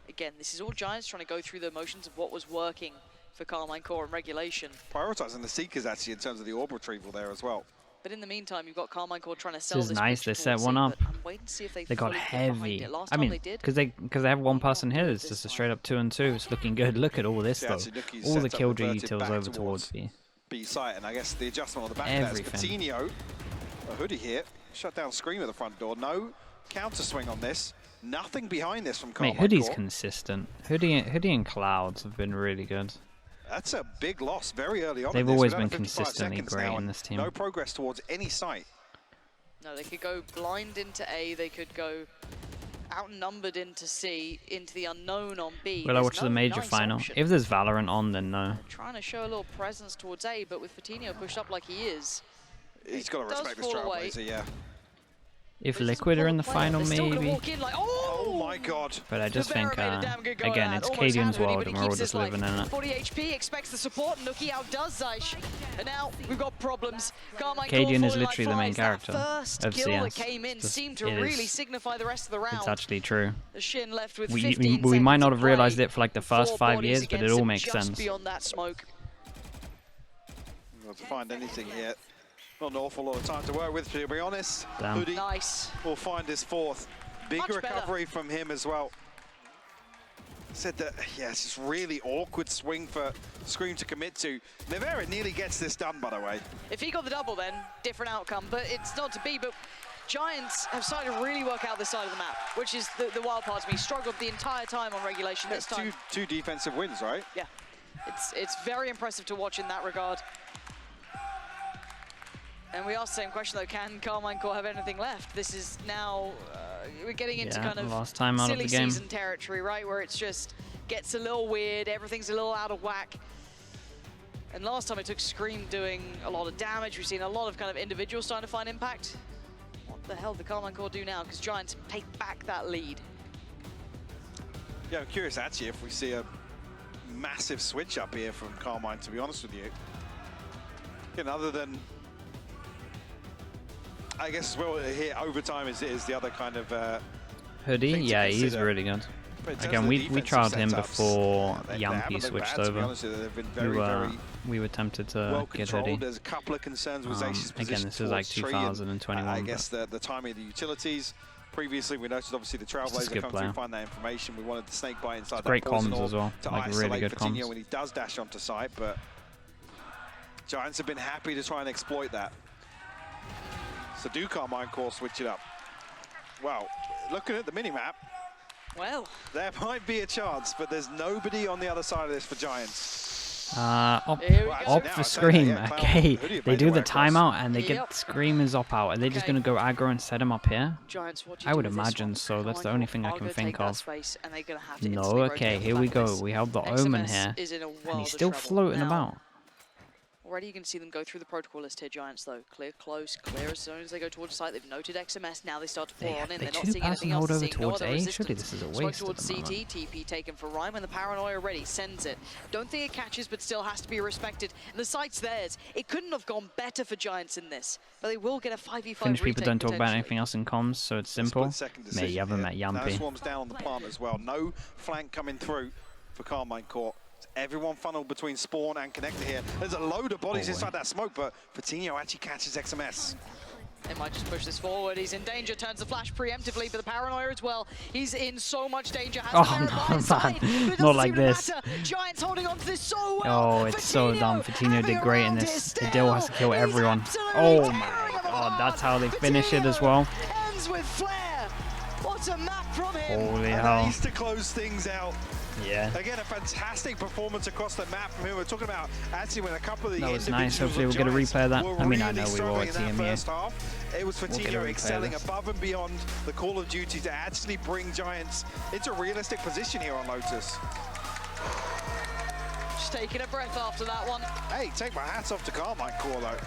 Again, this is all Giants trying to go through the motions of what was working for Carmine Core and regulation. Prioritising the Seekers actually in terms of the orb retrieval there as well. But in the meantime, you've got Carmine Core trying to sell This is nice, picture they set towards one C, up. but I'm waiting to see if they They got fully get behind heavy. it. Last I time mean, they did. because they have one person not here. good It's this just a time. straight up 2-on-2. It's looking good. Look at all this Yeah, though. actually, Nuki's All the set up killjoy reverted utils back over towards B. B site, and I guess the adjustment on the back of that is Everything. Coutinho. A hoodie here. Shut down Scream at the front door. No counter swing on this. Nothing behind this from Mate, Carmine Hoodie's Core. consistent. Hoodie and Clouds have been really good. That's a big loss very early on. They've in this. always We're been down to 55 consistently seconds great now in and this team. No progress towards any site. No, they could go blind into A, they could go outnumbered into C, into the unknown on B. Will I There's watch no the major nice final? option. If there's Valorant on, then no. Trying to show a little presence towards A, but with Coutinho pushed up like he is. He's got to does respect this fall away. Trailblazer, yeah. If But he doesn't Liquid are pull in the play off. final, They're still gonna maybe. walk in like, Oh my god. But I just think, Rivera made a damn good go at again, that. it's Almost had Cadian's Hoodie, world but he and we're all keeps just his life. living in it. 40 HP, expects the support. Nuki outdoes Zyche. And now we've got problems. Carmine Cadian Core is falling literally the like main flies. character That first of kill that CS. came in Just- seemed to it really is- signify the rest of the round. It's actually true. The Shin left with We 15 might not seconds have to realized play. it for like the first 4 5 bodies years, but it against all him makes just sense. beyond that smoke. Not to find anything here. Not an awful lot of time to work with, to be honest. Damn. Hoodie Nice. will find his fourth. Big Much better. recovery from him as well. Said that, yeah, it's just really awkward swing for Scream to commit to. Rivera nearly gets this done, by the way. If he got the double then, different outcome, but it's not to be. But Giants have started to really work out this side of the map, which is the wild part to me. Struggled the entire time on regulation this That's time. two defensive wins, right? Yeah, it's very impressive to watch in that regard. And we asked the same question though, can Carmine Core have anything left? This is now, we're getting into Yeah, kind of last time out of silly the game. season territory, right? Where it's just gets a little weird, everything's a little out of whack. And last time it took Scream doing a lot of damage. We've seen a lot of kind of individuals starting to find impact. What the hell did Carmine Core do now? Because Giants take back that lead. Yeah, I'm curious actually if we see a massive switch up here from Carmine, to be honest with you. And other than, I guess, well, here overtime is the other kind of Hoodie. Yeah, he's really good. Again, we trialed him before Yampi switched over. We were tempted to get Hoodie. There's a couple of concerns with Zace's position. Again, this is like 2021. I guess the timing of the utilities. Previously, we noticed obviously the Trailblazer come through, find that information. We wanted the snake bite inside that great comms as well, to like really good comms when he does dash onto site, but Giants have been happy to try and exploit that. So do Carmine Core switch it up? Well, looking at the minimap, well, there might be a chance, but there's nobody on the other side of this for Giants. Op for Scream. Okay, they do the timeout and they get Scream as op out. Are they just going to go aggro and set him up here? I would imagine so. That's the only thing I can think of. No, okay, here we go. We have the Omen here, and he's still floating about. Already you can see them go through the protocol list here, Giants, though. Clear close, clear as soon as they go towards the site. They've noted XMS, now they start to pour on in. They're not seeing anything else, seeing no other resistance. Surely this is a waste towards CT, TP taken for Rhyme, and the Paranoia ready, sends it. Don't think it catches, but still has to be respected. And the site's theirs. It couldn't have gone better for Giants in this, but they will get a 5v5 Finnish people don't talk about anything else in comms, so it's simple. May you ever met Yampi. No swarms down on the plant as well. No flank coming through for Carmine Core. Everyone funneled between spawn and connector here. There's a load of bodies inside that smoke, but Patino actually catches XMS. They might just push this forward. He's in danger, turns the flash preemptively, but the Paranoia as well. He's in so much danger. Oh no, man. Not like this. Giants holding on to this so well. Oh, it's so dumb. Patino did great in this. Adil has to kill everyone. Oh my god, that's how they finish it as well. Ends with Flair. What a map from him. Holy hell. Needs to close things out. Yeah. Again, a fantastic performance across the map from him. We're talking about actually when a couple of the that was nice. Hopefully we'll get a replay of that. I mean, I know we will at EMEA. It was Fatino excelling above and beyond the Call of Duty to actually bring Giants into a realistic position here on Lotus. Just taking a breath after that one. Hey, take my hats off to Carmine Core though.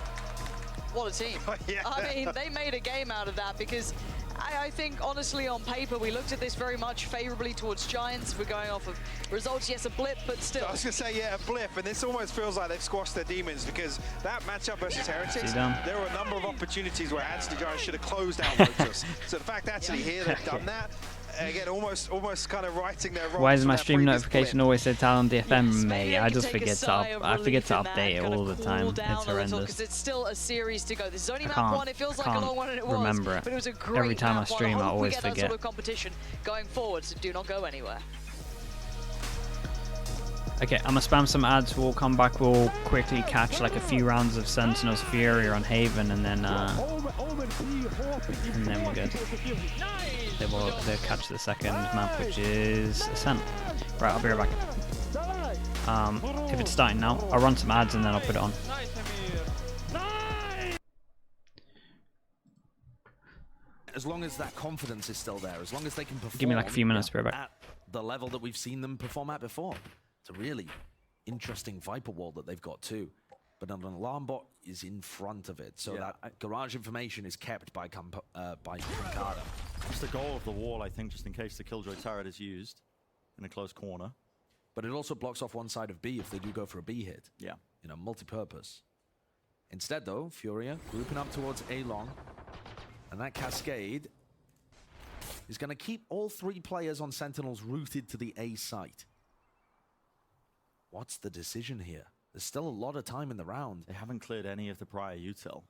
What a team. Yeah. I mean, they made a game out of that because I think, honestly, on paper, we looked at this very much favorably towards Giants. We're going off of results. Yes, a blip, but still. I was going to say, yeah, a blip. And this almost feels like they've squashed their demons because that matchup versus Heretics, there were a number of opportunities where actually Giants should have closed out Lotus. So the fact actually here they've done that, again, almost kind of writing their role. Why does my stream notification always say Talon DFM, mate? I just forget to update it all the time. It's horrendous. It's still a series to go. This is only map one. It feels like a long one, and it was. Remember it. But it was a great every time I stream, I always forget. That sort of competition going forward, so do not go anywhere. Okay, I'm gonna spam some ads. We'll come back. We'll quickly catch like a few rounds of Sentinel's Fury on Haven, and then we're good. They'll catch the second map, which is Ascent. Right, I'll be right back. If it's starting now, I'll run some ads and then I'll put it on. As long as that confidence is still there, as long as they can perform. Give me like a few minutes to be right back. At the level that we've seen them perform at before. It's a really interesting Viper wall that they've got too. But an alarm bot is in front of it, so that garage information is kept by Kankada. It's the goal of the wall, I think, just in case the Killjoy turret is used in a close corner. But it also blocks off one side of B if they do go for a B hit. Yeah. You know, multi-purpose. Instead, though, Furia grouping up towards A long, and that cascade is going to keep all three players on Sentinels rooted to the A site. What's the decision here? There's still a lot of time in the round. They haven't cleared any of the prior util.